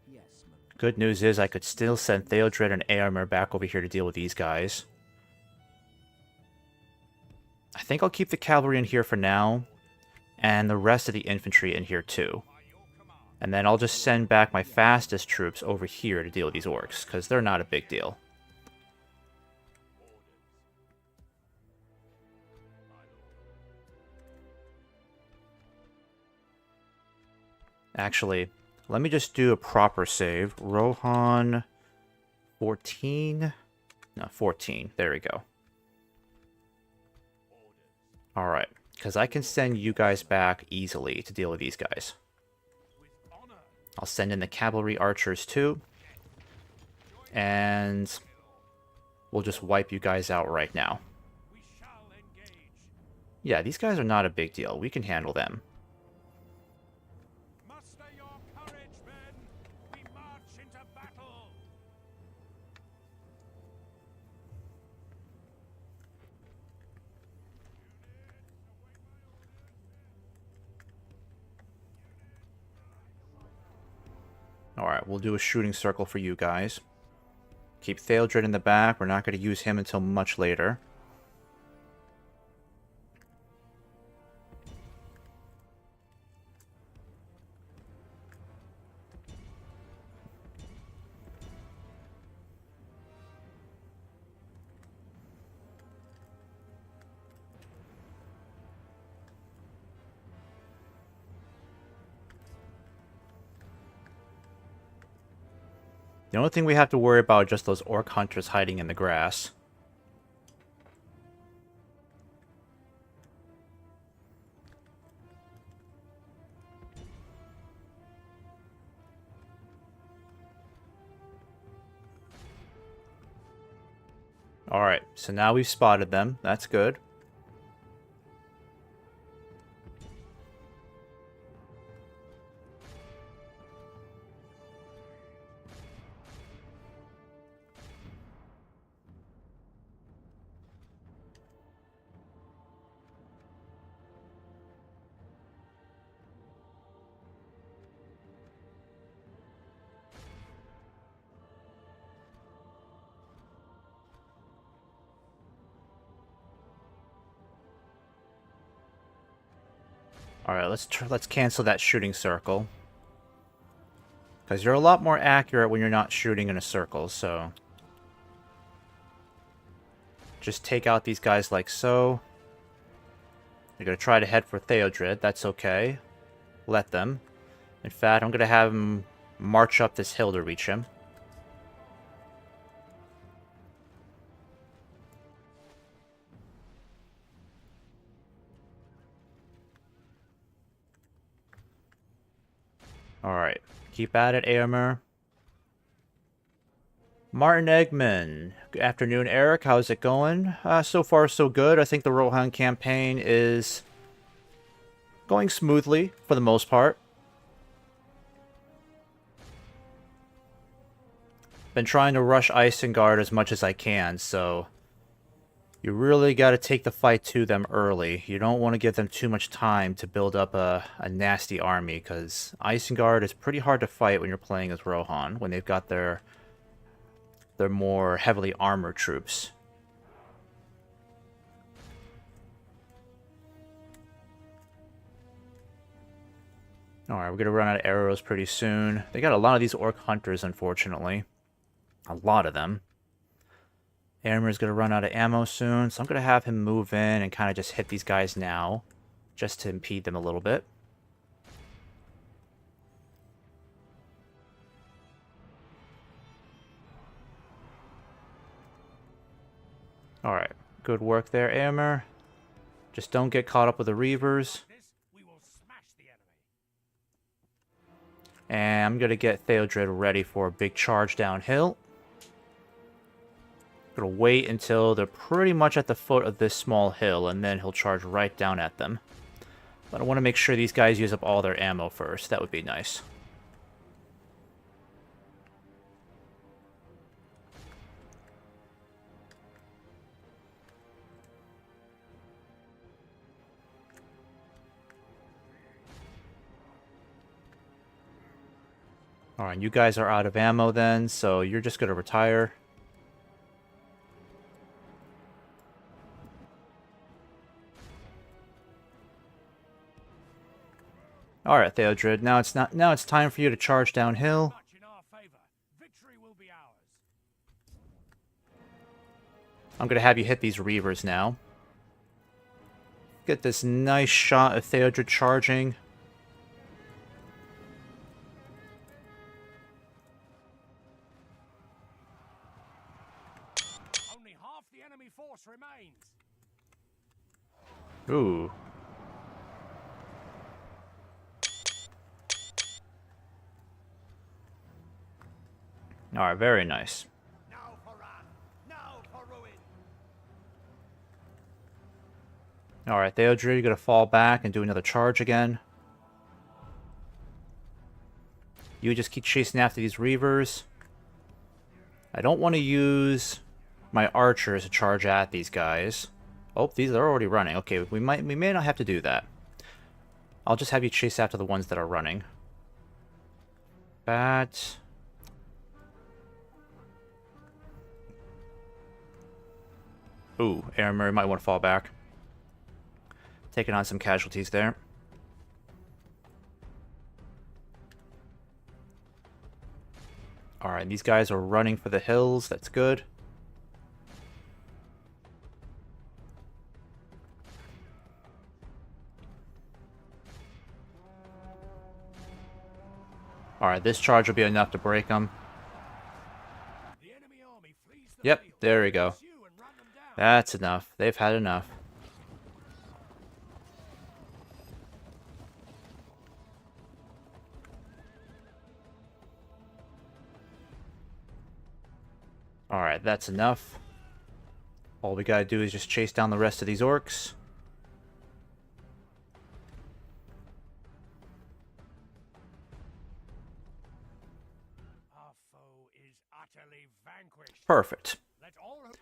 Yes, my lord. Good news is I could still send Theodred and Eomer back over here to deal with these guys. I think I'll keep the cavalry in here for now, and the rest of the infantry in here too. And then I'll just send back my fastest troops over here to deal with these orcs, because they're not a big deal. Actually, let me just do a proper save. Rohan 14? No, 14. There we go. Alright, because I can send you guys back easily to deal with these guys. I'll send in the cavalry archers too. And we'll just wipe you guys out right now. We shall engage. Yeah, these guys are not a big deal. We can handle them. Muster your courage, men. We march into battle. Alright, we'll do a shooting circle for you guys. Keep Theodred in the back. We're not going to use him until much later. The only thing we have to worry about are just those orc hunters hiding in the grass. Alright, so now we've spotted them. That's good. Alright, let's cancel that shooting circle. Because you're a lot more accurate when you're not shooting in a circle, so... Just take out these guys like so. They're going to try to head for Theodred, that's okay. Let them. In fact, I'm going to have him march up this hill to reach him. Alright. Keep at it, Eomer. Martin Eggman. Good afternoon, Eric. How's it going? So far, so good. I think the Rohan campaign is going smoothly for the most part. Been trying to rush Isengard as much as I can, so you really got to take the fight to them early. You don't want to give them too much time to build up a nasty army, because Isengard is pretty hard to fight when you're playing as Rohan, when they've got their more heavily armored troops. Alright, we're going to run out of arrows pretty soon. They got a lot of these orc hunters, unfortunately. A lot of them. Eomer's going to run out of ammo soon, so I'm going to have him move in and kind of just hit these guys now, just to impede them a little bit. Alright, good work there, Eomer. Just don't get caught up with the Reavers. We will smash the enemy. And I'm going to get Theodred ready for a big charge downhill. Gonna wait until they're pretty much at the foot of this small hill, and then he'll charge right down at them. But I want to make sure these guys use up all their ammo first. That would be nice. Alright, you guys are out of ammo then, so you're just gonna retire. Alright, Theodred, now it's time for you to charge downhill. Much in our favor. Victory will be ours. I'm gonna have you hit these Reavers now. Get this nice shot of Theodred charging. Only half the enemy force remains. Ooh. Alright, very nice. Now for wrath. Now for ruin. Alright, Theodred, you're gonna fall back and do another charge again. You just keep chasing after these Reavers. I don't want to use my archers to charge at these guys. Oh, these are already running. Okay, we may not have to do that. I'll just have you chase after the ones that are running. Bat. Ooh, Eomer might want to fall back. Taking on some casualties there. Alright, these guys are running for the hills. That's good. Alright, this charge will be enough to break them. The enemy army flees the Yep, field. there we go. Pursue and run them down. That's enough. They've had enough. Alright, that's enough. All we gotta do is just chase down the rest of these orcs. Our foe is utterly vanquished. Perfect. Let all who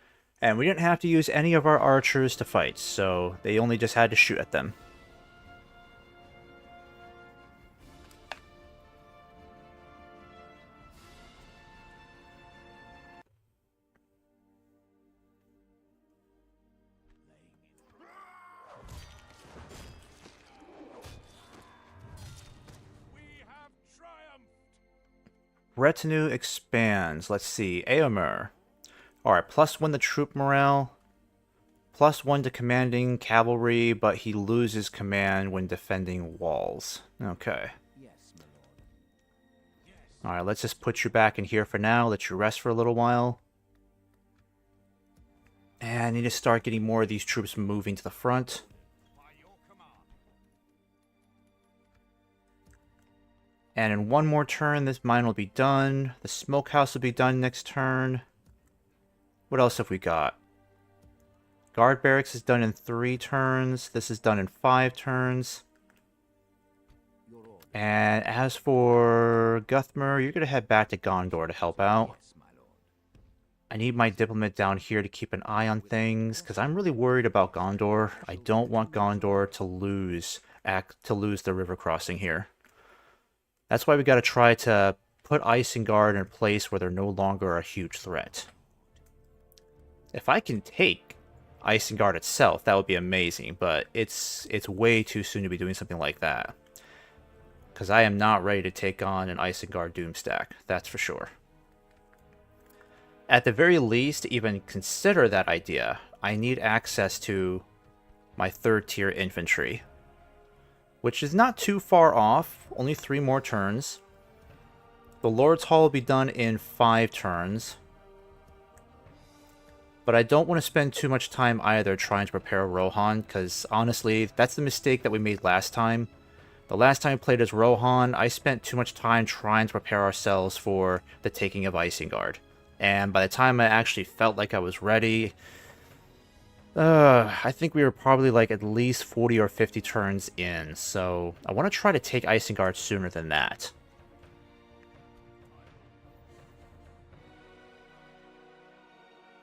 And we didn't have to use any of our archers to fight, so they only just had to shoot at them. we have triumphed. Retinue expands. Let's see. Eomer. Alright, +1 to troop morale. +1 to commanding cavalry, but he loses command when defending walls. Okay. Yes, my lord. Alright, let's just put you back in here for now. Let you rest for a little while. And I need to start getting more of these troops moving to the front. By your command. And in one more turn, this mine will be done. The smokehouse will be done next turn. What else have we got? Guard barracks is done in 3 turns. This is done in 5 turns. Your orders. And as for Guthmer, you're going to head back to Gondor to help out. Yes, my lord. I need my diplomat down here to keep an eye on things, because I'm really worried about Gondor. I don't want Gondor to lose the river crossing here. That's why we got to try to put Isengard in a place where they're no longer a huge threat. If I can take Isengard itself, that would be amazing, but it's way too soon to be doing something like that. Because I am not ready to take on an Isengard Doomstack, that's for sure. At the very least, to even consider that idea, I need access to my 3rd tier infantry. Which is not too far off, only 3 more turns. The Lord's Hall will be done in 5 turns. But I don't want to spend too much time either trying to prepare Rohan, because honestly, that's the mistake that we made last time. The last time I played as Rohan, I spent too much time trying to prepare ourselves for the taking of Isengard. And by the time I actually felt like I was ready, I think we were probably like at least 40 or 50 turns in. So I want to try to take Isengard sooner than that.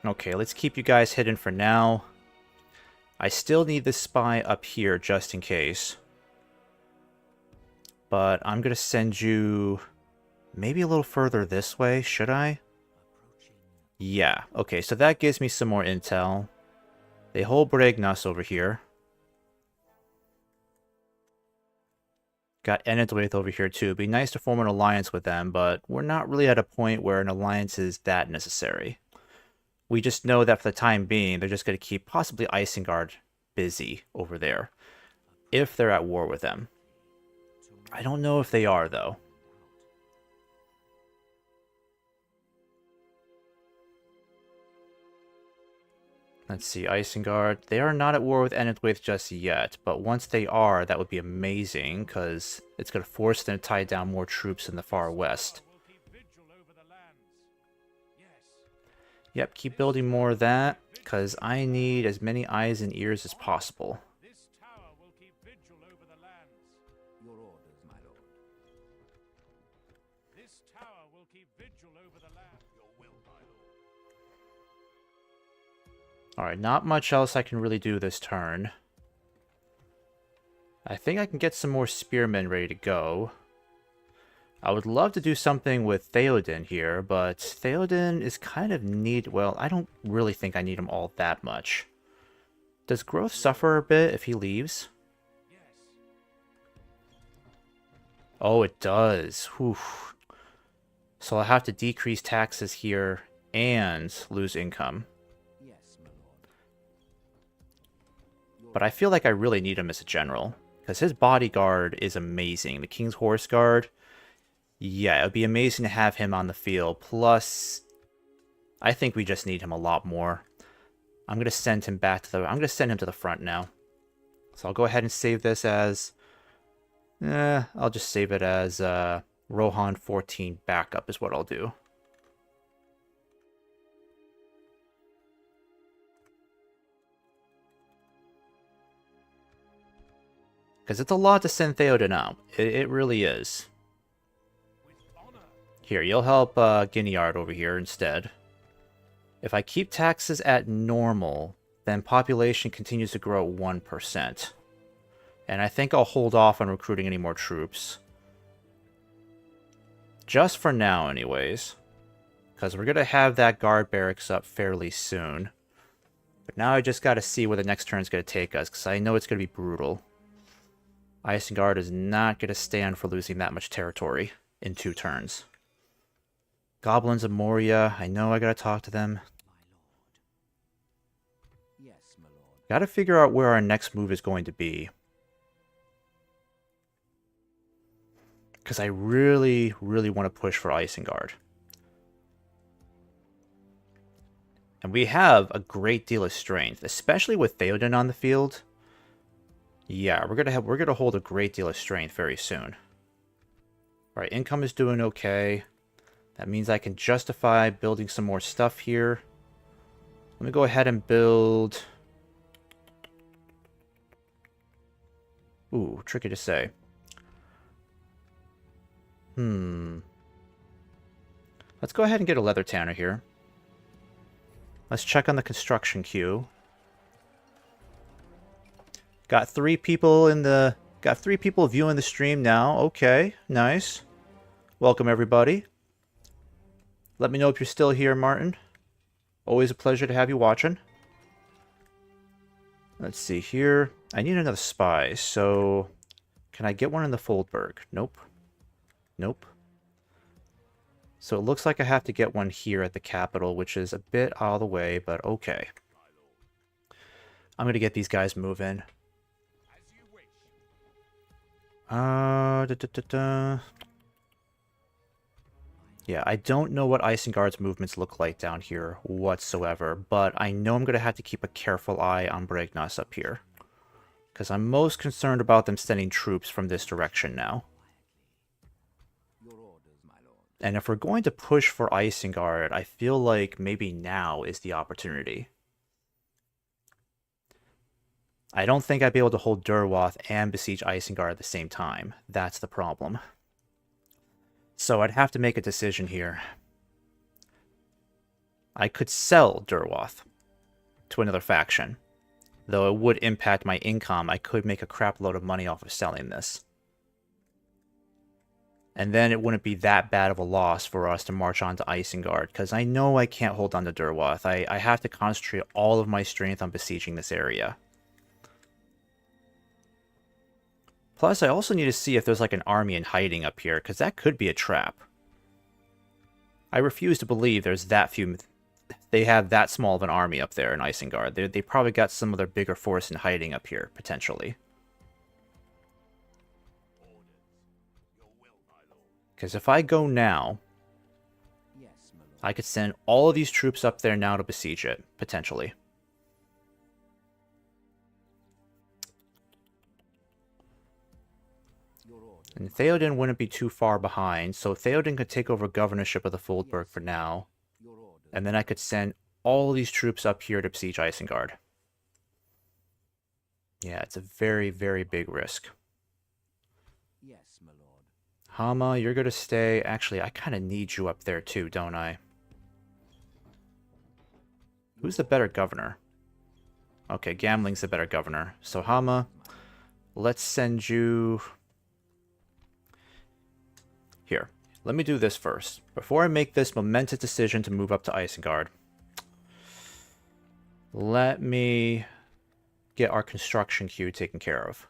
Okay, let's keep you guys hidden for now. I still need this spy up here just in case. But I'm going to send you maybe a little further this way, should I? Yeah, okay, so that gives me some more intel. They hold Bregnas over here. Got Enedwaith over here too. It'd be nice to form an alliance with them, but we're not really at a point where an alliance is that necessary. We just know that for the time being, they're just going to keep possibly Isengard busy over there, if they're at war with them. I don't know if they are, though. Let's see, Isengard. They are not at war with Enedwaith just yet, but once they are, that would be amazing, because it's going to force them to tie down more troops in the far west. Yep, keep building more of that, because I need as many eyes and ears as possible. This tower will keep vigil over the lands. Your orders, my lord. This tower will keep vigil over the lands. Your will, my lord. Alright, not much else I can really do this turn. I think I can get some more spearmen ready to go. I would love to do something with Theoden here, but Theoden is kind of well, I don't really think I need him all that much. Does growth suffer a bit if he leaves? Yes. Oh, it does. Whew. So I'll have to decrease taxes here and lose income. Yes, my lord. But I feel like I really need him as a general, because his bodyguard is amazing. The King's Horse Guard. Yeah, it would be amazing to have him on the field. Plus, I think we just need him a lot more. I'm going to send him back to the... I'm going to send him to the front now. So I'll go ahead and save this as... I'll just save it as Rohan 14 backup is what I'll do. Because it's a lot to send Theoden out. It really is. Here, you'll help Guineyard over here instead. If I keep taxes at normal, then population continues to grow at 1%. And I think I'll hold off on recruiting any more troops. Just for now, anyways. Because we're going to have that guard barracks up fairly soon. But now I just got to see where the next turn is going to take us, because I know it's going to be brutal. Isengard is not going to stand for losing that much territory in 2 turns. Goblins of Moria, I know I gotta talk to them. My lord. Yes, my lord. Gotta figure out where our next move is going to be. Because I really, really want to push for Isengard. And we have a great deal of strength, especially with Theoden on the field. Yeah, we're gonna hold a great deal of strength very soon. Alright, income is doing okay. That means I can justify building some more stuff here. Let me go ahead and build... Ooh, tricky to say. Let's go ahead and get a leather tanner here. Let's check on the construction queue. Got 3 people in the... Got 3 people viewing the stream now. Okay, nice. Welcome, everybody. Let me know if you're still here, Martin. Always a pleasure to have you watching. Let's see here. I need another spy, so... Can I get one in the Foldberg? Nope. Nope. So it looks like I have to get one here at the capital, which is a bit out of the way, but okay. I'm going to get these guys moving. Yeah, I don't know what Isengard's movements look like down here whatsoever, but I know I'm going to have to keep a careful eye on Bregnas up here. Because I'm most concerned about them sending troops from this direction now. And if we're going to push for Isengard, I feel like maybe now is the opportunity. I don't think I'd be able to hold Durwath and besiege Isengard at the same time. That's the problem. So I'd have to make a decision here. I could sell Durwath to another faction. Though it would impact my income, I could make a crap load of money off of selling this. And then it wouldn't be that bad of a loss for us to march on to Isengard, because I know I can't hold on to Durwath. I have to concentrate all of my strength on besieging this area. Plus, I also need to see if there's like an army in hiding up here, because that could be a trap. I refuse to believe there's that few... They have that small of an army up there in Isengard. They probably got some of their bigger force in hiding up here, potentially. Because if I go now, I could send all of these troops up there now to besiege it, potentially. And Theoden wouldn't be too far behind, so Theoden could take over governorship of the Foldberg for now. And then I could send all these troops up here to besiege Isengard. Yeah, it's a very, very big risk. Yes, my lord. Hama, you're going to stay. Actually, I kind of need you up there too, don't I? Who's the better governor? Okay, Gamling's the better governor. So Hama, let's send you... Here, let me do this first. Before I make this momentous decision to move up to Isengard, let me get our construction queue taken care of.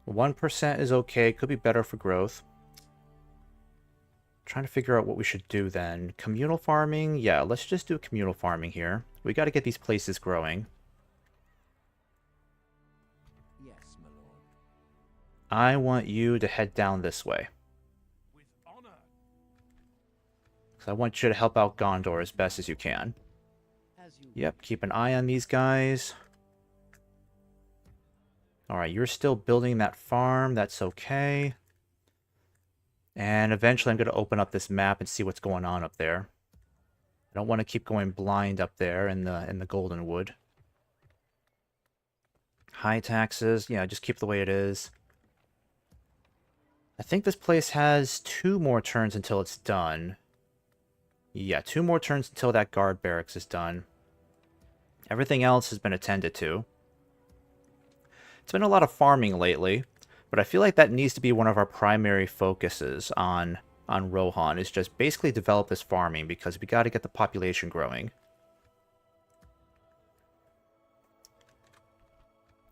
1% is okay. Could be better for growth. Trying to figure out what we should do then. Communal farming? Yeah, let's just do communal farming here. We got to get these places growing. Yes, my lord. I want you to head down this way. With honor. So I want you to help out Gondor as best as you can. As you Yep, keep an eye on these guys. Alright, you're still building that farm. That's okay. And eventually I'm going to open up this map and see what's going on up there. I don't want to keep going blind up there in the Golden Wood. High taxes. Yeah, just keep the way it is. I think this place has 2 more turns until it's done. Yeah, 2 more turns until that guard barracks is done. Everything else has been attended to. It's been a lot of farming lately, but I feel like that needs to be one of our primary focuses on Rohan, is just basically develop this farming, because we got to get the population growing.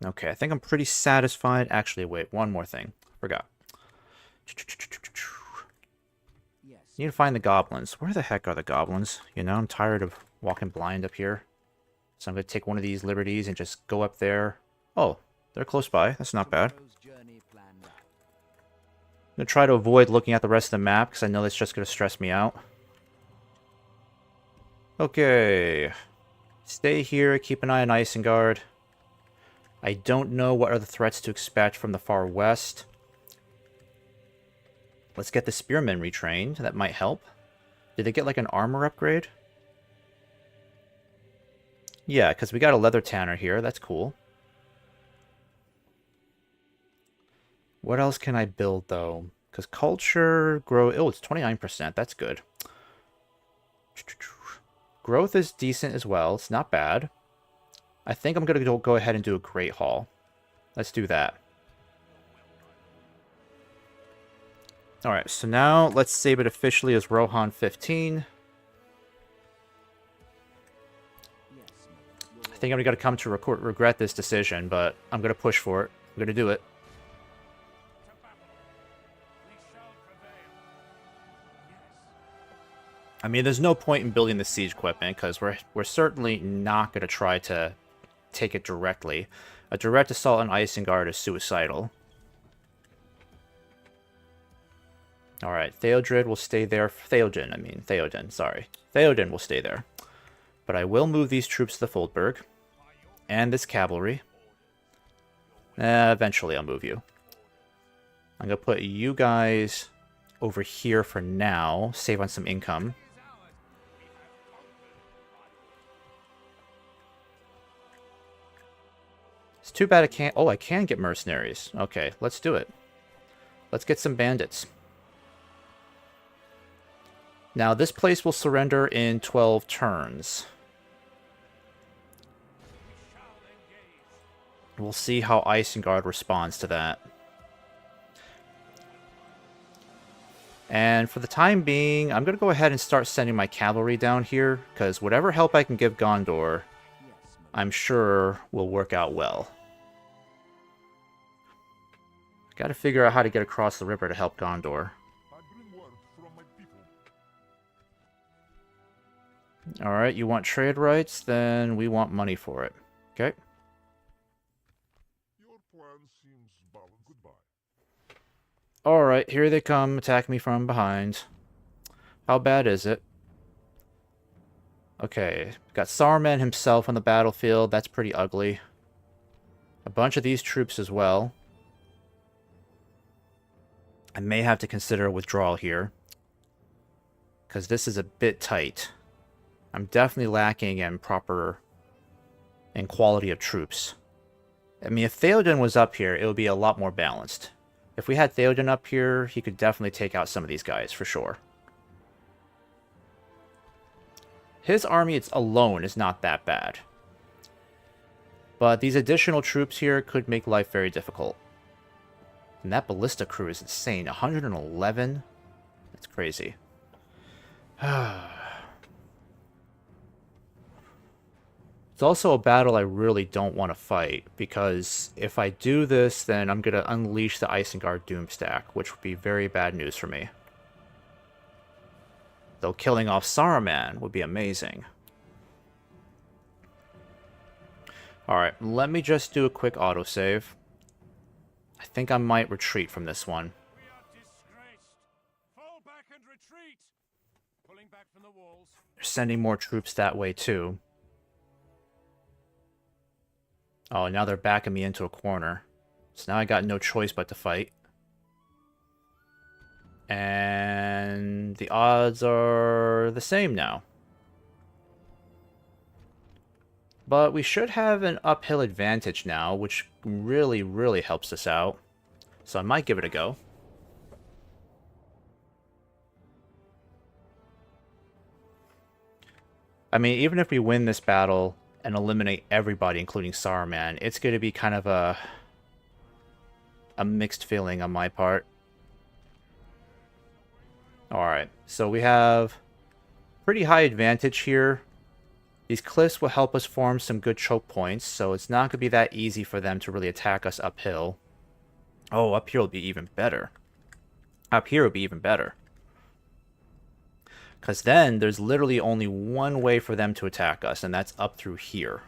Okay, I think I'm pretty satisfied. Actually, wait, one more thing. Forgot. yes. Need to find the goblins. Where the heck are the goblins? You know, I'm tired of walking blind up here. So I'm going to take one of these liberties and just go up there. Oh, they're close by. That's not bad. Tomorrow's journey planned out. I'm going to try to avoid looking at the rest of the map, because I know that's just going to stress me out. Okay. Stay here. Keep an eye on Isengard. I don't know what are the threats to expect from the far west. Let's get the spearmen retrained. That might help. Did they get like an armor upgrade? Yeah, because we got a leather tanner here. That's cool. What else can I build, though? Because culture, grow... Oh, it's 29%. That's good. Growth is decent as well. It's not bad. I think I'm going to go ahead and do a Great Hall. Let's do that. Alright, so now let's save it officially as Rohan 15. I think I'm going to come to regret this decision, but I'm going to push for it. I'm going to do it. I mean, there's no point in building the siege equipment, because we're certainly not going to try to take it directly. A direct assault on Isengard is suicidal. Alright, Theodred will stay there. Theoden, sorry. Theoden will stay there. But I will move these troops to the Foldberg. And this cavalry. Eventually I'll move you. I'm going to put you guys over here for now. Save on some income. It's too bad I can't... Oh, I can get mercenaries. Okay, let's do it. Let's get some bandits. Now, this place will surrender in 12 turns. We'll see how Isengard responds to that. And for the time being, I'm going to go ahead and start sending my cavalry down here, because whatever help I can give Gondor, I'm sure will work out well. Got to figure out how to get across the river to help Gondor. Alright, you want trade rights? Then we want money for it. Okay. Your plan seems balanced. Goodbye. Alright, here they come, attack me from behind. How bad is it? Okay, got Saruman himself on the battlefield. That's pretty ugly. A bunch of these troops as well. I may have to consider a withdrawal here, because this is a bit tight. I'm definitely lacking in quality of troops. I mean, if Theoden was up here, it would be a lot more balanced. If we had Theoden up here, he could definitely take out some of these guys, for sure. His army alone is not that bad. But these additional troops here could make life very difficult. And that ballista crew is insane. 111? That's crazy. It's also a battle I really don't want to fight, because if I do this, then I'm going to unleash the Isengard Doomstack, which would be very bad news for me. Though killing off Saruman would be amazing. Alright, let me just do a quick autosave. I think I might retreat from this one. We are disgraced. Fall back and retreat. Pulling back from the walls. They're sending more troops that way too. Oh, now they're backing me into a corner. So now I got no choice but to fight. And the odds are the same now. But we should have an uphill advantage now, which really, really helps us out. So I might give it a go. I mean, even if we win this battle and eliminate everybody, including Saruman, it's going to be kind of a mixed feeling on my part. Alright, so we have pretty high advantage here. These cliffs will help us form some good choke points, so it's not going to be that easy for them to really attack us uphill. Oh, up here will be even better. Up here will be even better. Because then there's literally only one way for them to attack us, and that's up through here.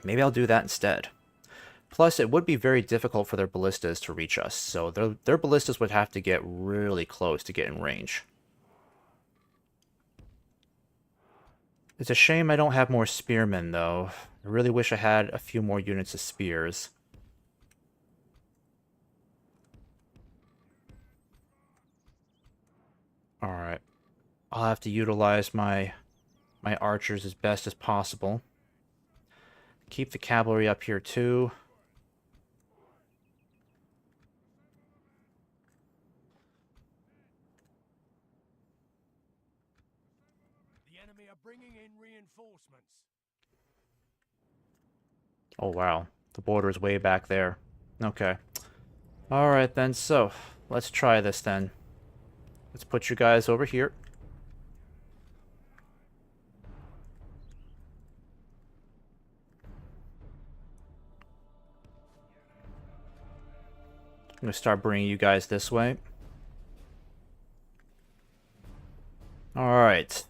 Maybe I'll do that instead. Plus, it would be very difficult for their ballistas to reach us, so their ballistas would have to get really close to get in range. It's a shame I don't have more spearmen, though. I really wish I had a few more units of spears. I'll have to utilize my archers as best as possible. Keep the cavalry up here too. The enemy are bringing in reinforcements. Oh wow, the border is way back there. Okay. Alright then, so let's try this then. Let's put you guys over here. I'm going to start bringing you guys this way. Alright.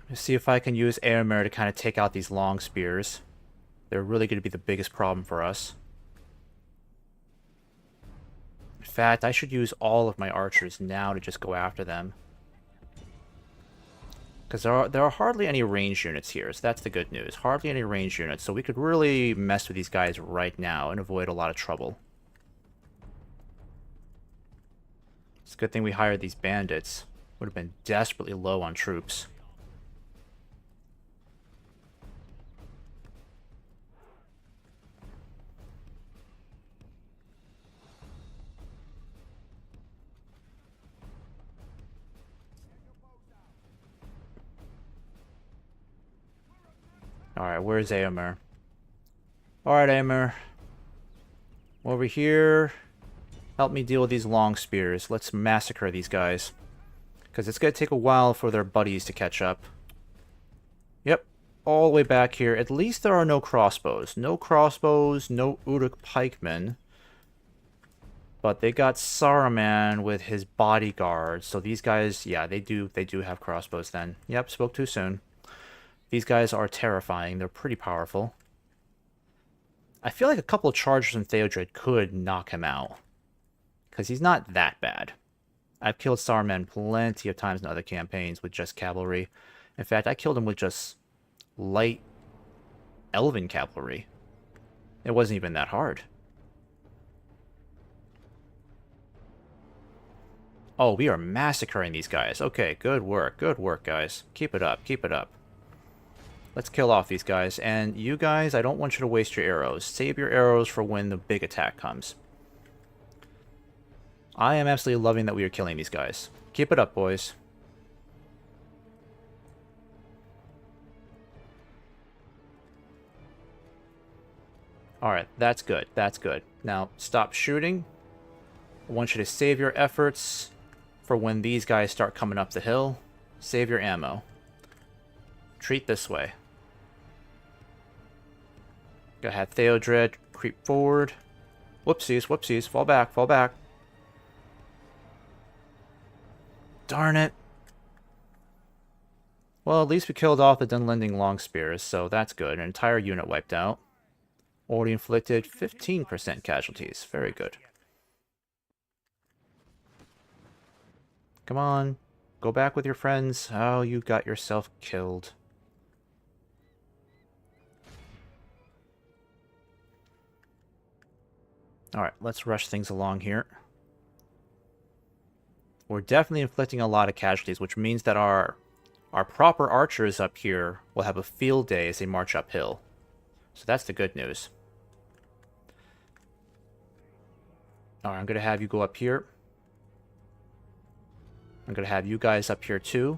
Let's see if I can use EUR to kind of take out these long spears. They're really going to be the biggest problem for us. In fact, I should use all of my archers now to just go after them. Because there are hardly any range units here, so that's the good news. Hardly any range units, so we could really mess with these guys right now and avoid a lot of trouble. It's a good thing we hired these bandits. Would have been desperately low on troops. Alright, where's EUR? Alright, EUR. Over here. Help me deal with these long spears. Let's massacre these guys. Because it's going to take a while for their buddies to catch up. Yep, all the way back here. At least there are no crossbows. No crossbows, no Uruk pikemen. But they got Saruman with his bodyguards. So these guys, yeah, they do have crossbows then. Yep, spoke too soon. These guys are terrifying. They're pretty powerful. I feel like a couple of charges from Theodred could knock him out. Because he's not that bad. I've killed Saruman plenty of times in other campaigns with just cavalry. In fact, I killed him with just light elven cavalry. It wasn't even that hard. Oh, we are massacring these guys. Okay, good work, guys. Keep it up, keep it up. Let's kill off these guys. And you guys, I don't want you to waste your arrows. Save your arrows for when the big attack comes. I am absolutely loving that we are killing these guys. Keep it up, boys. Alright, that's good. That's good. Now, stop shooting. I want you to save your efforts for when these guys start coming up the hill. Save your ammo. Treat this way. Go ahead, Theodred. Creep forward. Whoopsies, whoopsies. Fall back, fall back. Darn it. Well, at least we killed off the Dunlending long spears, so that's good. An entire unit wiped out. Already inflicted 15% casualties. Very good. Come on. Go back with your friends. Oh, you got yourself killed. Alright, let's rush things along here. We're definitely inflicting a lot of casualties, which means that our proper archers up here will have a field day as they march uphill. So that's the good news. Alright, I'm going to have you go up here. I'm going to have you guys up here too.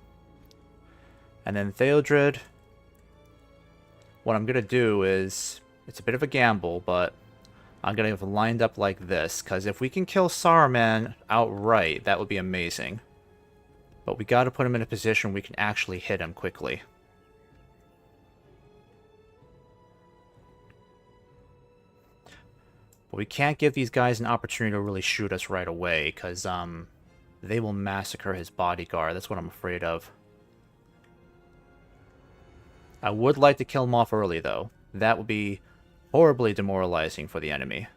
And then Theodred. What I'm going to do is, it's a bit of a gamble, but I'm going to have it lined up like this, because if we can kill Saruman outright, that would be amazing. But we got to put him in a position we can actually hit him quickly. But we can't give these guys an opportunity to really shoot us right away, because they will massacre his bodyguard. That's what I'm afraid of. I would like to kill him off early, though. That would be horribly demoralizing for the enemy.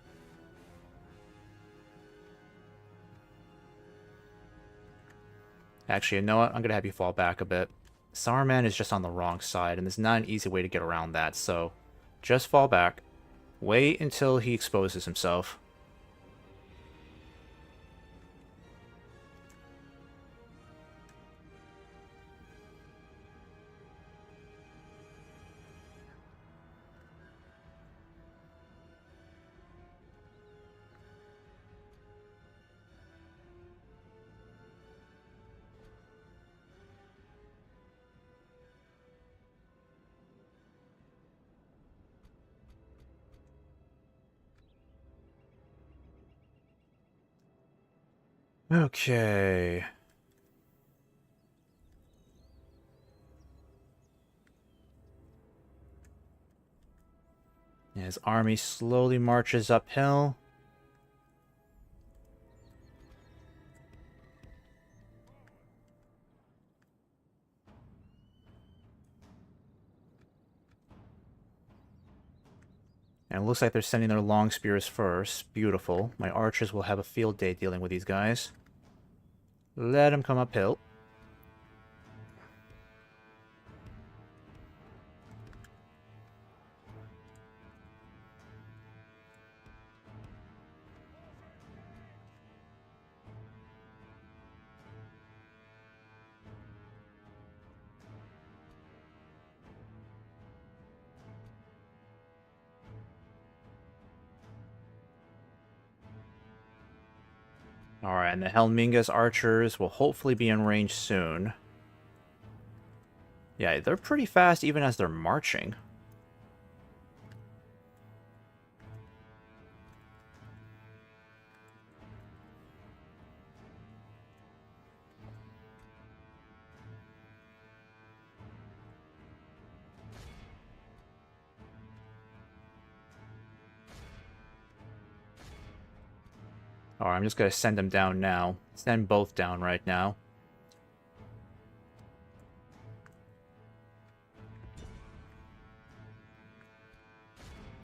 Actually, you know what? I'm going to have you fall back a bit. Saruman is just on the wrong side, and there's not an easy way to get around that, so just fall back. Wait until he exposes himself. Okay. His army slowly marches uphill. And it looks like they're sending their long spears first. Beautiful. My archers will have a field day dealing with these guys. Let them come uphill. Alright, and the Helminga's archers will hopefully be in range soon. Yeah, they're pretty fast even as they're marching. Alright, I'm just gonna send them down now. Send both down right now.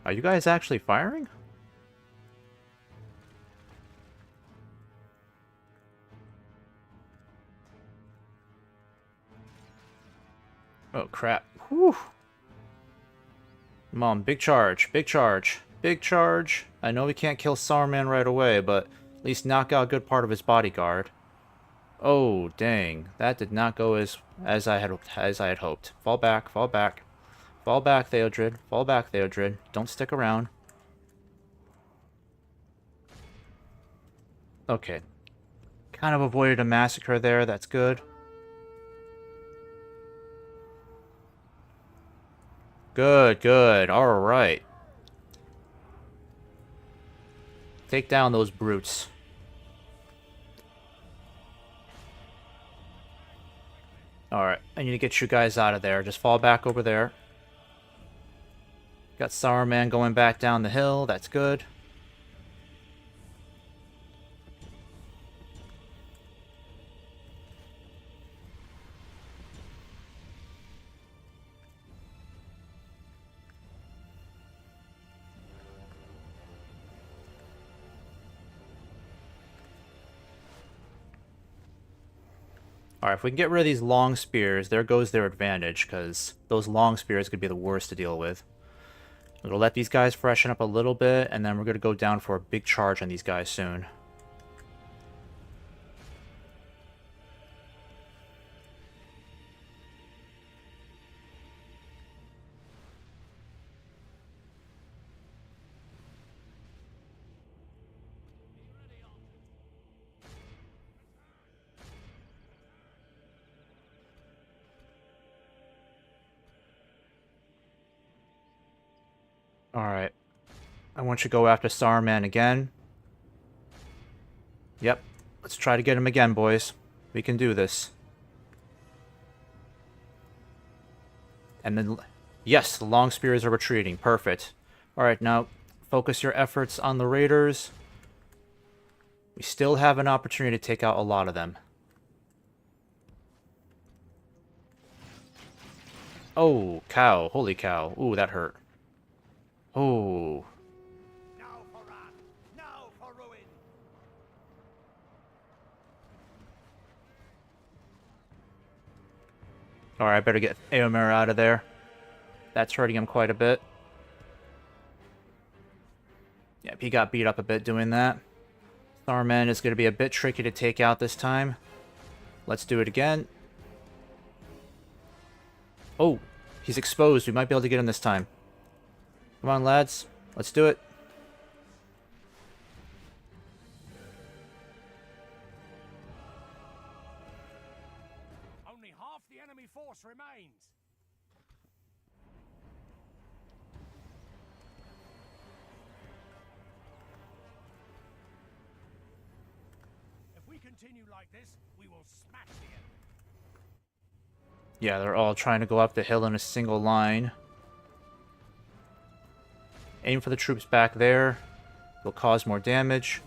Are you guys actually firing? Oh, crap. Whew. Come on, big charge, big charge, big charge. I know we can't kill Saruman right away, but at least knock out a good part of his bodyguard. Oh, dang. That did not go as I had hoped. Fall back, fall back. Fall back, Theodred. Fall back, Theodred. Don't stick around. Okay. Kind of avoided a massacre there. That's good. Good, good. Alright. Take down those brutes. Alright, I need to get you guys out of there. Just fall back over there. Got Saruman going back down the hill. That's good. Alright, if we can get rid of these long spears, there goes their advantage, because those long spears could be the worst to deal with. We're going to let these guys freshen up a little bit, and then we're going to go down for a big charge on these guys soon. Alright. I want you to go after Saruman again. Yep. Let's try to get him again, boys. We can do this. And then... Yes, the long spears are retreating. Perfect. Alright, now focus your efforts on the raiders. We still have an opportunity to take out a lot of them. Oh, cow. Holy cow. Ooh, that hurt. Oh. Now for wrath, now for ruin. Alright, I better get EUR out of there. That's hurting him quite a bit. Yep, he got beat up a bit doing that. Saruman is going to be a bit tricky to take out this time. Let's do it again. Oh, he's exposed. We might be able to get him this time. Come on, lads. Let's do it. Only half the enemy force remains. If we can continue like this, we will smash the enemy. Yeah, they're all trying to go up the hill in a single line. Aim for the troops back there. They'll cause more damage.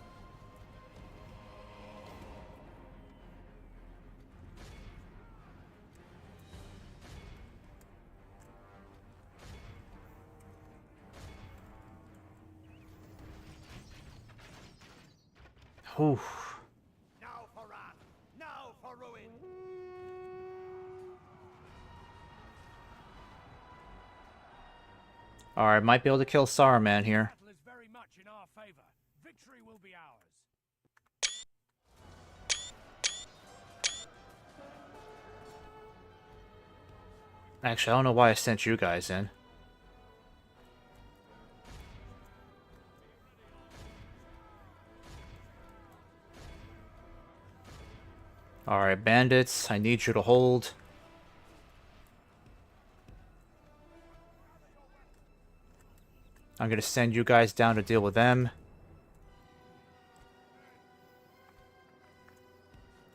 Whew. Now for wrath, now for ruin. Alright, might be able to kill Saruman here. Battle is very much in our favor. Victory will be ours. Actually, I don't know why I sent you guys in. Alright, bandits, I need you to hold. I'm gonna send you guys down to deal with them.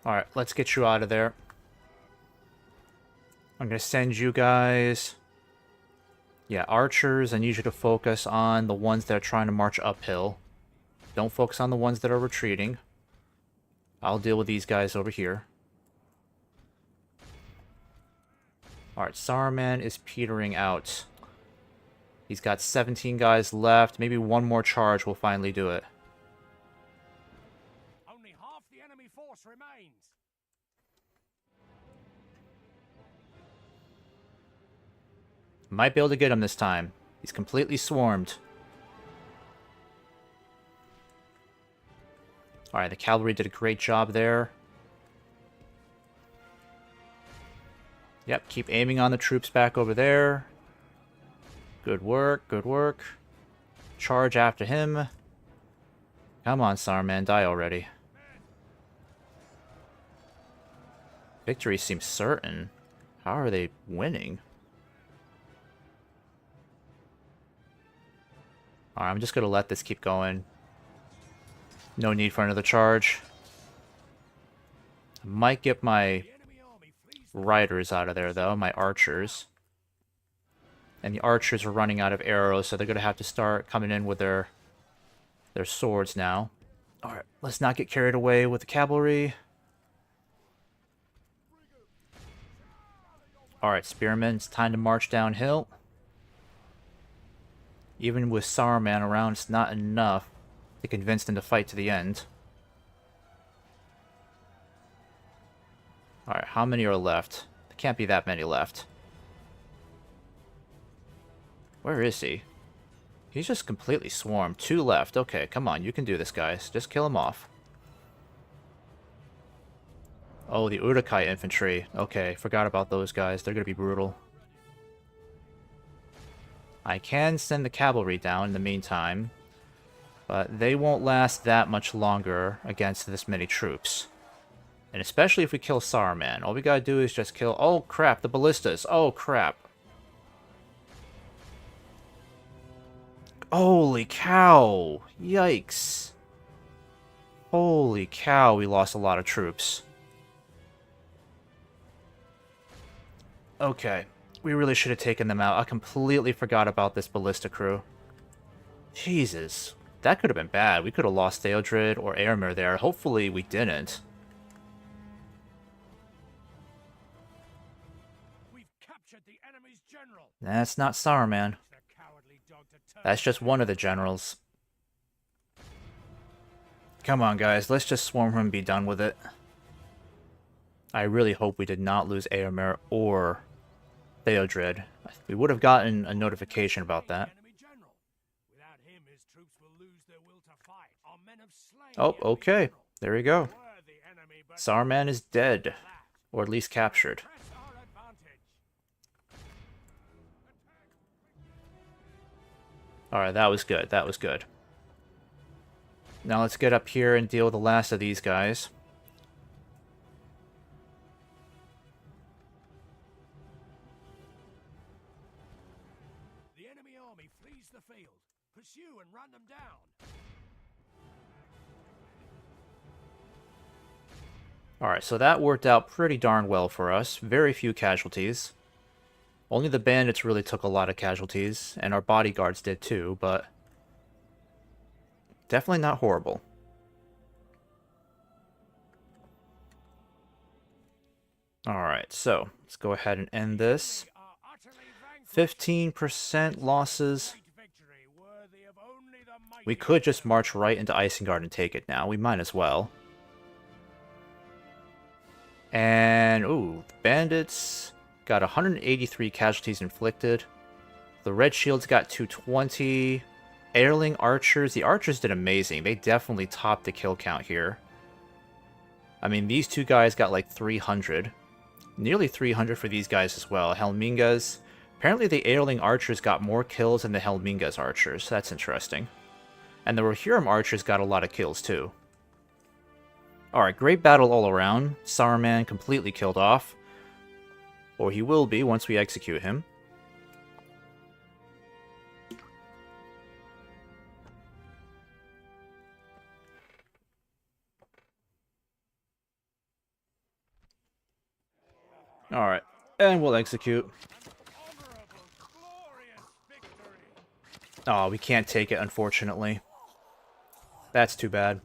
Alright, let's get you out of there. I'm gonna send you guys... Yeah, archers, I need you to focus on the ones that are trying to march uphill. Don't focus on the ones that are retreating. I'll deal with these guys over here. Alright, Saruman is petering out. He's got 17 guys left. Maybe one more charge will finally do it. Only half the enemy force remains. Might be able to get him this time. He's completely swarmed. Alright, the cavalry did a great job there. Yep, keep aiming on the troops back over there. Good work, good work. Charge after him. Come on, Saruman, die already. Victory seems certain. How are they winning? Alright, I'm just gonna let this keep going. No need for another charge. I might get my riders out of there, though, my archers. And the archers are running out of arrows, so they're gonna have to start coming in with their swords now. Alright, let's not get carried away with the cavalry. Alright, spearmen, it's time to march downhill. Even with Saruman around, it's not enough to convince them to fight to the end. Alright, how many are left? There can't be that many left. Where is he? He's just completely swarmed. 2 left. Okay, come on, you can do this, guys. Just kill him off. Oh, the Urukai infantry. Okay, forgot about those guys. They're gonna be brutal. I can send the cavalry down in the meantime, but they won't last that much longer against this many troops. And especially if we kill Saruman. All we gotta do is just kill... Oh, crap, the ballistas. Oh, crap. Holy cow. Yikes. Holy cow, we lost a lot of troops. Okay. We really should have taken them out. I completely forgot about this ballista crew. Jesus. That could have been bad. We could have lost Theodred or Eomer there. Hopefully we didn't. We've captured the enemy's general. That's not Saruman. The cowardly dog to turn. That's just one of the generals. Come on, guys. Let's just swarm him and be done with it. I really hope we did not lose Eomer or Theodred. We would have gotten a notification about that. Without him, his troops will lose their will to fight. Our men have slain Oh, the enemy okay. general. There we go. Were the enemy, but Saruman is dead. Or at least captured. press our advantage. Alright, that was good. That was good. Now let's get up here and deal with the last of these guys. The enemy army flees the field. Pursue and run them down. Alright, so that worked out pretty darn well for us. Very few casualties. Only the bandits really took a lot of casualties, and our bodyguards did too, but definitely not horrible. Alright, so let's go ahead and end this. 15% losses. We could just march right into Isengard and take it now. We might as well. And, ooh, the bandits got 183 casualties inflicted. The Red Shields got 220. Airling archers, the archers did amazing. They definitely topped the kill count here. I mean, these two guys got like 300. Nearly 300 for these guys as well. Helmingas. Apparently the Airling archers got more kills than the Helmingas archers. That's interesting. And the Rohirrim archers got a lot of kills too. Alright, great battle all around. Saruman completely killed off. Or he will be once we execute him. Alright, and we'll execute. Oh, we can't take it, unfortunately. That's too bad.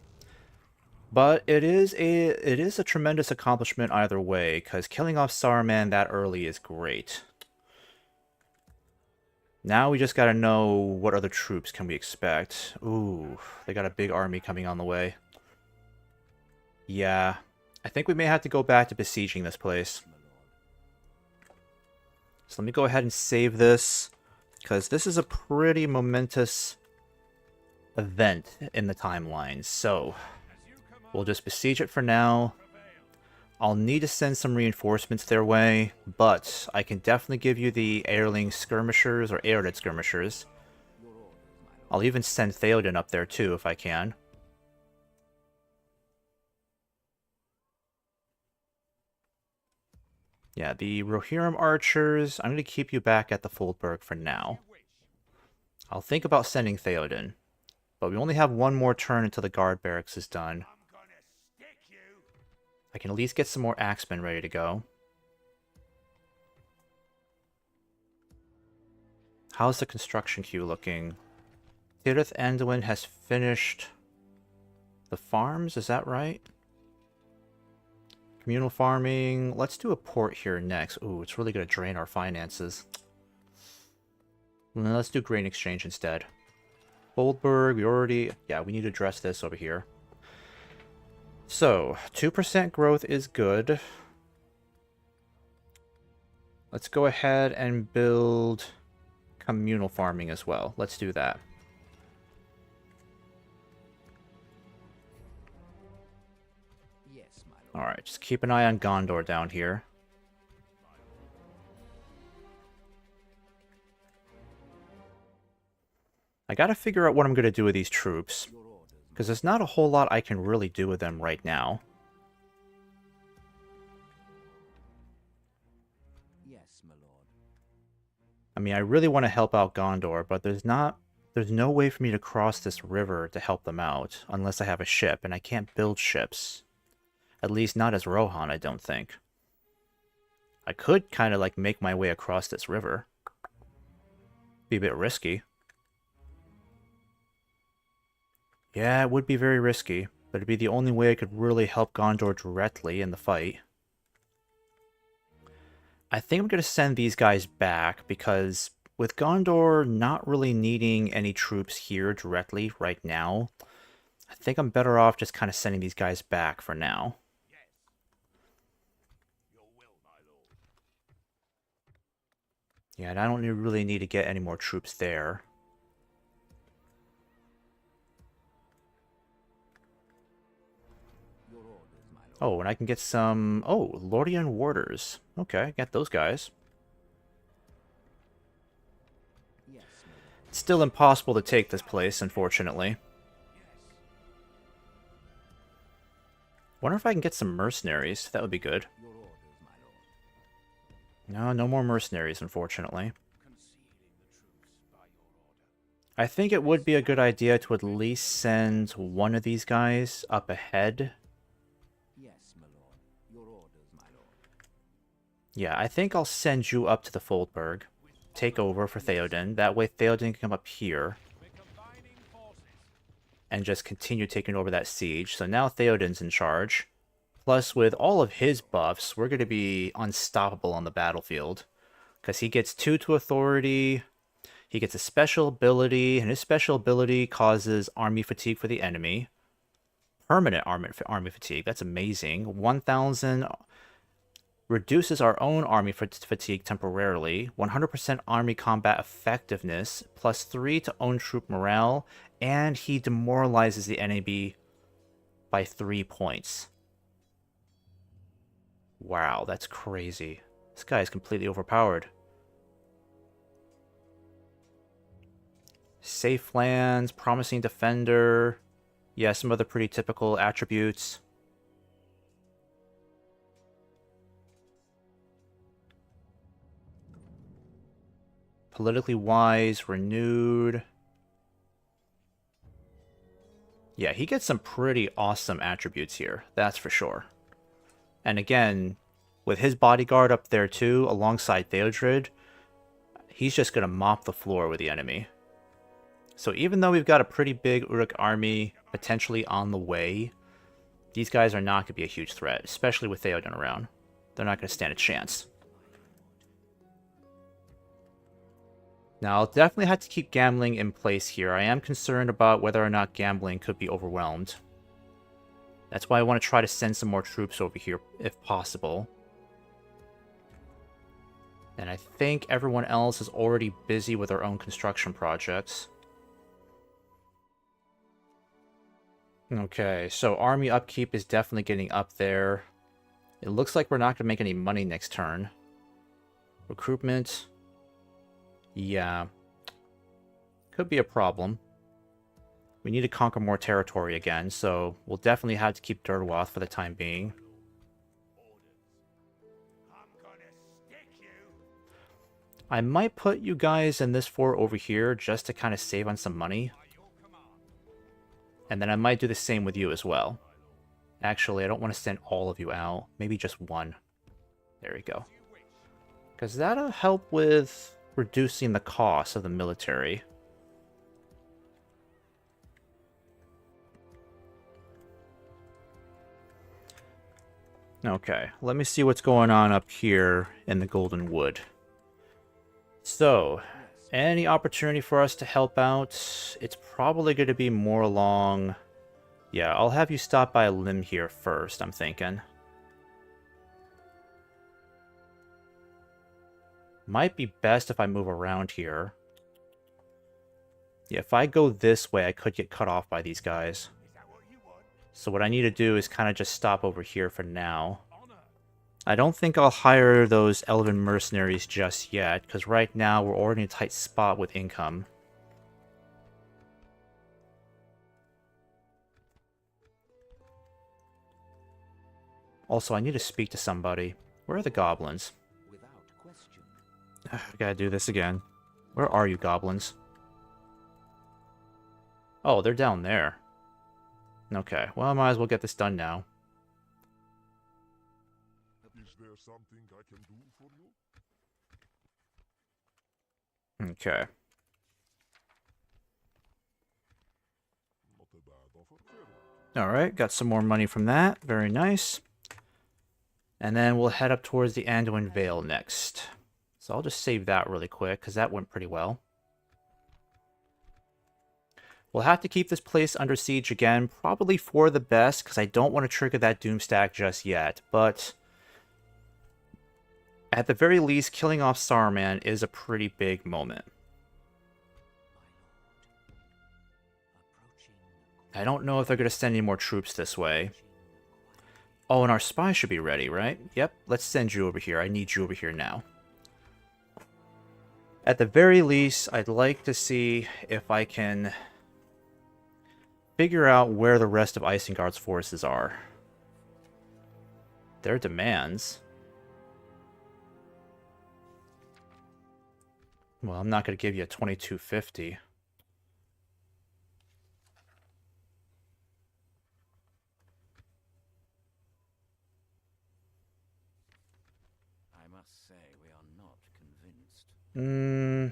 But it is a tremendous accomplishment either way, because killing off Saruman that early is great. Now we just gotta know what other troops can we expect. Ooh, they got a big army coming on the way. Yeah, I think we may have to go back to besieging this place. So let me go ahead and save this, because this is a pretty momentous event in the timeline. So we'll just besiege it for now. I'll need to send some reinforcements their way, but I can definitely give you the Airling skirmishers or Aeronid skirmishers. I'll even send Theoden up there too if I can. Yeah, the Rohirrim archers, I'm going to keep you back at the Foldberg for now. I'll think about sending Theoden, but we only have one more turn until the guard barracks is done. I can at least get some more axemen ready to go. How's the construction queue looking? Tirith Anduin has finished the farms, is that right? Communal farming. Let's do a port here next. Ooh, it's really going to drain our finances. Let's do grain exchange instead. Boldburg, we already... Yeah, we need to address this over here. So, 2% growth is good. Let's go ahead and build communal farming as well. Let's do that. Alright, just keep an eye on Gondor down here. I gotta figure out what I'm gonna do with these troops, because there's not a whole lot I can really do with them right now. Yes, my lord. I mean, I really want to help out Gondor, but there's no way for me to cross this river to help them out, unless I have a ship, and I can't build ships. At least not as Rohan, I don't think. I could kind of like make my way across this river. Be a bit risky. Yeah, it would be very risky, but it'd be the only way I could really help Gondor directly in the fight. I think I'm going to send these guys back, because with Gondor not really needing any troops here directly right now, I think I'm better off just kind of sending these guys back for now. Yeah, and I don't really need to get any more troops there. Oh, and I can get some... Oh, Lordian Warders. Okay, get those guys. It's still impossible to take this place, unfortunately. Wonder if I can get some mercenaries. That would be good. No, no more mercenaries, unfortunately. I think it would be a good idea to at least send one of these guys up ahead. Yes, my lord. Yeah, I think I'll send you up to the Foldberg. Take over for Theoden. That way Theoden can come up here We're combining forces. and just continue taking over that siege. So now Theoden's in charge. Plus, with all of his buffs, we're going to be unstoppable on the battlefield. Because he gets 2 to authority, he gets a special ability, and his special ability causes army fatigue for the enemy. Permanent army fatigue, that's amazing. 1,000 reduces our own army fatigue temporarily. 100% army combat effectiveness, plus 3 to own troop morale, and he demoralizes the enemy by 3 points. Wow, that's crazy. This guy is completely overpowered. Safe lands, promising defender. Yeah, some other pretty typical attributes. Politically wise, renewed. Yeah, he gets some pretty awesome attributes here, that's for sure. And again, with his bodyguard up there too, alongside Theodred, he's just going to mop the floor with the enemy. So even though we've got a pretty big Uruk army potentially on the way, these guys are not going to be a huge threat, especially with Theoden around. They're not going to stand a chance. Now, I'll definitely have to keep gambling in place here. I am concerned about whether or not gambling could be overwhelmed. That's why I want to try to send some more troops over here, if possible. And I think everyone else is already busy with their own construction projects. Okay, so army upkeep is definitely getting up there. It looks like we're not going to make any money next turn. Recruitment. Yeah. Could be a problem. We need to conquer more territory again, so we'll definitely have to keep Durwath for the time being. I'm gonna stick you. I might put you guys in this fort over here just to kind of save on some money. By your command. And then I might do the same with you as well. Actually, I don't want to send all of you out. Maybe just one. There we go. You wish. Because that'll help with reducing the cost of the military. Okay, let me see what's going on up here in the Golden Wood. So, any opportunity for us to help out? It's probably going to be more along... Yeah, I'll have you stop by a limb here first, I'm thinking. Might be best if I move around here. Yeah, if I go this way, I could get cut off by these guys. Is that what you want? So what I need to do is kind of just stop over here for now. Honor. I don't think I'll hire those elven mercenaries just yet, because right now we're already in a tight spot with income. Also, I need to speak to somebody. Where are the goblins? Without question. I gotta do this again. Where are you, goblins? Oh, they're down there. Okay, well, I might as well get this done now. Is there something I can do for you? Okay. Not a bad offer. Alright, got some more money from that. Very nice. And then we'll head up towards the Anduin Vale next. So I'll just save that really quick, because that went pretty well. We'll have to keep this place under siege again, probably for the best, because I don't want to trigger that Doomstack just yet. But at the very least, killing off Saruman is a pretty big moment. I don't know if they're going to send any more troops this way. Oh, and our spy should be ready, right? Yep, let's send you over here. I need you over here now. At the very least, I'd like to see if I can figure out where the rest of Isengard's forces are. Their demands. Well, I'm not going to give you a 2250. I must You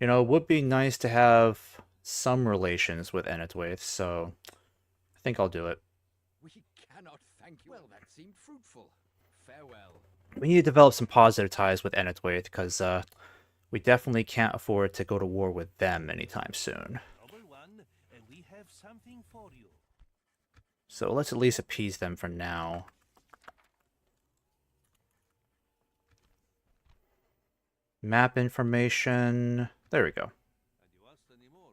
know, it would be nice to have some relations with Enedwaith, so I think I'll do it. We cannot thank you. Well, that seemed fruitful. Farewell. We need to develop some positive ties with Enedwaith, because we definitely can't afford to go to war with them anytime soon. Number one, and we have something for you. So let's at least appease them for now. Map information. There we go. And you asked any more?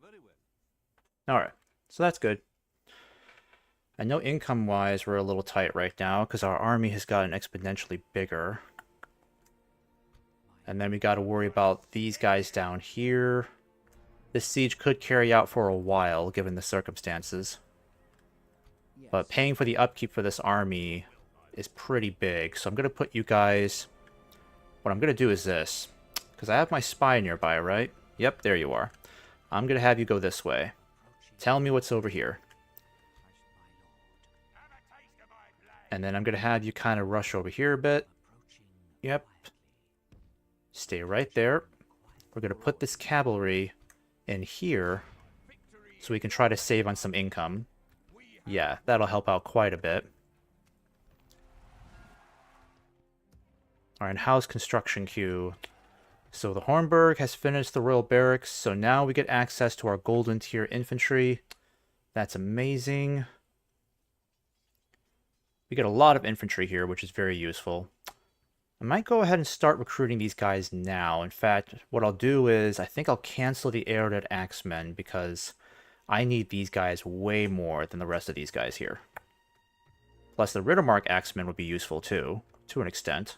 Very well. Alright, so that's good. I know income-wise we're a little tight right now because our army has gotten exponentially bigger. And then we got to worry about these guys down here. This siege could carry out for a while given the circumstances. But paying for the upkeep for this army is pretty big. So I'm going to put you guys... What I'm going to do is this. Because I have my spy nearby, right? Yep, there you are. I'm going to have you go this way. Tell me what's over here. And then I'm going to have you kind of rush over here a bit. Yep. Stay right there. We're going to put this cavalry in here so we can try to save on some income. Yeah, that'll help out quite a bit. Alright, and how's construction queue? So the Hornburg has finished the Royal Barracks, so now we get access to our Golden Tier infantry. That's amazing. We get a lot of infantry here, which is very useful. I might go ahead and start recruiting these guys now. In fact, what I'll do is, I think I'll cancel the Eredit Axemen because I need these guys way more than the rest of these guys here. Plus, the Riddermark Axemen would be useful too, to an extent.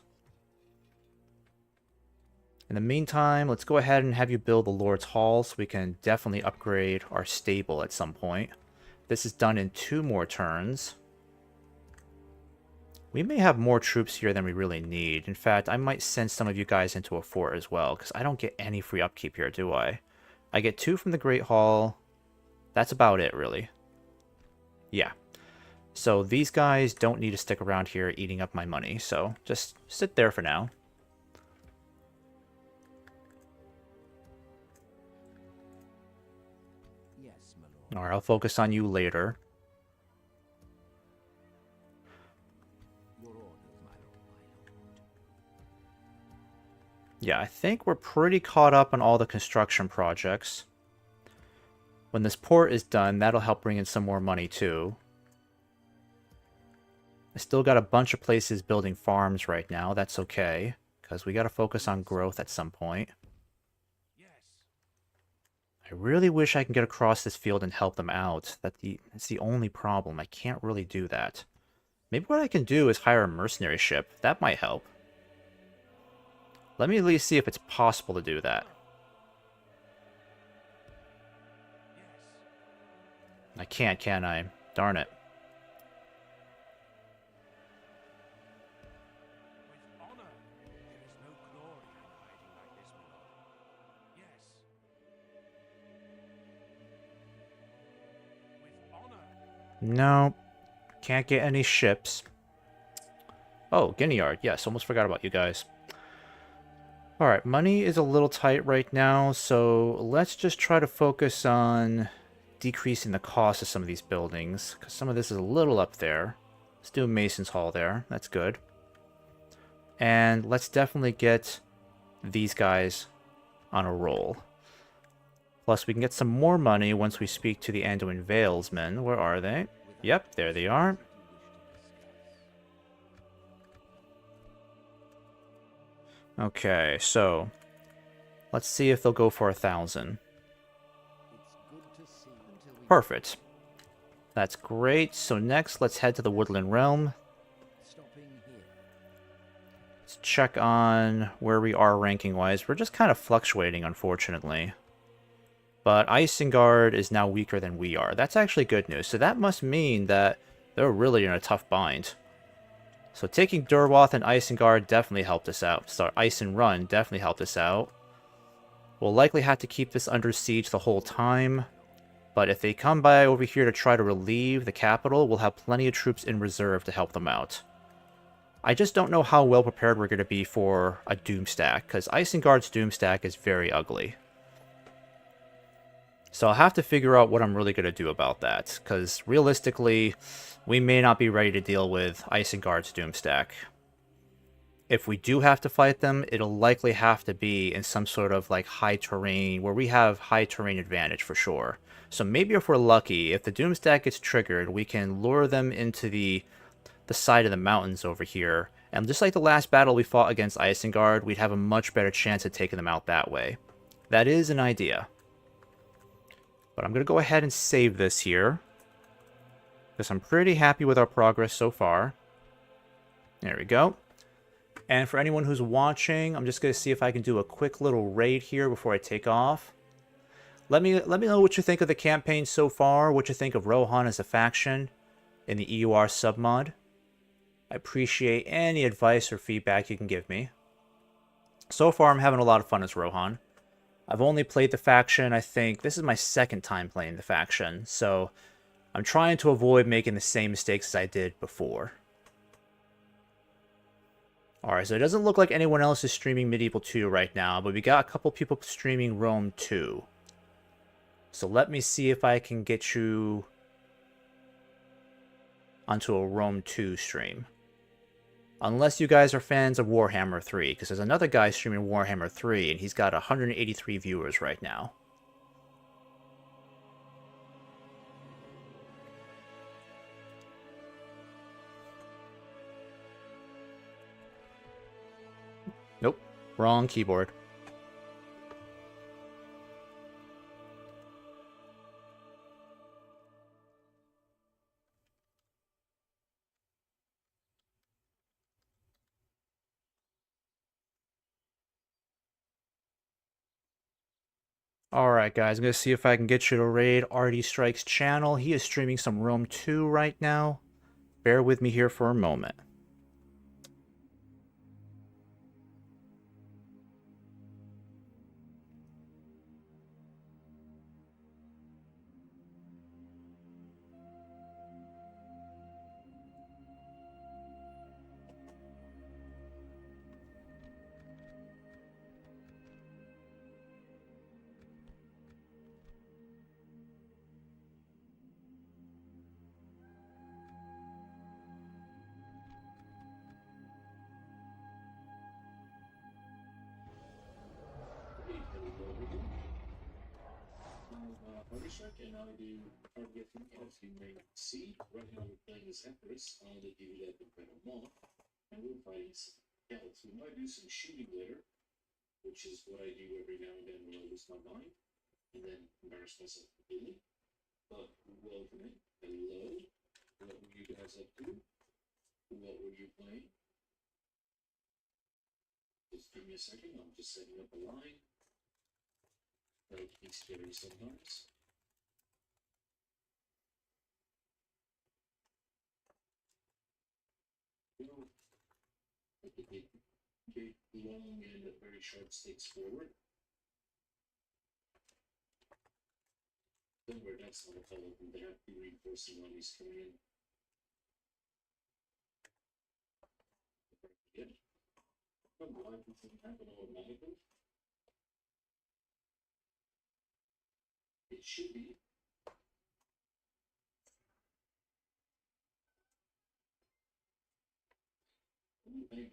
In the meantime, let's go ahead and have you build the Lord's Hall so we can definitely upgrade our stable at some point. This is done in 2 more turns. We may have more troops here than we really need. In fact, I might send some of you guys into a fort as well, because I don't get any free upkeep here, do I? I get 2 from the Great Hall. That's about it, really. Yeah. So these guys don't need to stick around here eating up my money, so just sit there for now. Yes, my lord. Alright, I'll focus on you later. Your orders, my lord. Yeah, I think we're pretty caught up on all the construction projects. When this port is done, that'll help bring in some more money too. I still got a bunch of places building farms right now. That's okay, because we got to focus on growth at some point. Yes. I really wish I can get across this field and help them out. That's the only problem. I can't really do that. Maybe what I can do is hire a mercenary ship. That might help. Let me at least see if it's possible to do that. Yes. I can't, can I? Darn it. With honor. There is no glory in hiding like this, my lord. Yes. With honor. No. Can't get any ships. Oh, Guinea Yard. Yes, almost forgot about you guys. Alright, money is a little tight right now, so let's just try to focus on decreasing the cost of some of these buildings, because some of this is a little up there. Let's do a Mason's Hall there. That's good. And let's definitely get these guys on a roll. Plus, we can get some more money once we speak to the Anduin Valesmen. Where are they? Yep, there they are. Okay, so let's see if they'll go for 1,000. Perfect. That's great. So next, let's head to the Woodland Realm. Let's check on where we are ranking-wise. We're just kind of fluctuating, unfortunately. But Isengard is now weaker than we are. That's actually good news. So that must mean that they're really in a tough bind. So taking Durwath and Isengard definitely helped us out. So Isenrun definitely helped us out. We'll likely have to keep this under siege the whole time. But if they come by over here to try to relieve the capital, we'll have plenty of troops in reserve to help them out. I just don't know how well prepared we're going to be for a Doom stack, because Isengard's Doom stack is very ugly. So I'll have to figure out what I'm really going to do about that, because realistically, we may not be ready to deal with Isengard's Doom stack. If we do have to fight them, it'll likely have to be in some sort of like high terrain, where we have high terrain advantage for sure. So maybe if we're lucky, if the Doom stack gets triggered, we can lure them into the side of the mountains over here. And just like the last battle we fought against Isengard, we'd have a much better chance at taking them out that way. That is an idea. But I'm going to go ahead and save this here, because I'm pretty happy with our progress so far. There we go. And for anyone who's watching, I'm just going to see if I can do a quick little raid here before I take off. Let me know what you think of the campaign so far, what you think of Rohan as a faction in the EUR submod. I appreciate any advice or feedback you can give me. So far, I'm having a lot of fun as Rohan. I've only played the faction, I think, this is my second time playing the faction, so I'm trying to avoid making the same mistakes as I did before. Alright, so it doesn't look like anyone else is streaming Medieval 2 right now, but we got a couple people streaming Rome 2. So let me see if I can get you onto a Rome 2 stream. Unless you guys are fans of Warhammer 3, because there's another guy streaming Warhammer 3, and he's got 183 viewers right now. Nope, wrong keyboard. Alright guys, I'm going to see if I can get you to raid RD Strike's channel. He is streaming some Rome 2 right now. Bear with me here for a moment. And I do everything else you may see. Right now we're playing as Empress. I'll give you that incredible and we're fighting some else. We might do some shooting later, which is what I do every now and then when I lose my mind, and then embarrass myself completely. But welcome in. Hello. What were you guys up to? What were you playing? Just give me a second. I'm just setting up a line. That can be scary sometimes. Big, long, and very sharp stakes forward. Don't worry, that's not a fellow from there. Be reinforcing when he's coming in. Yeah. Why does it happen automatically? It should be. Very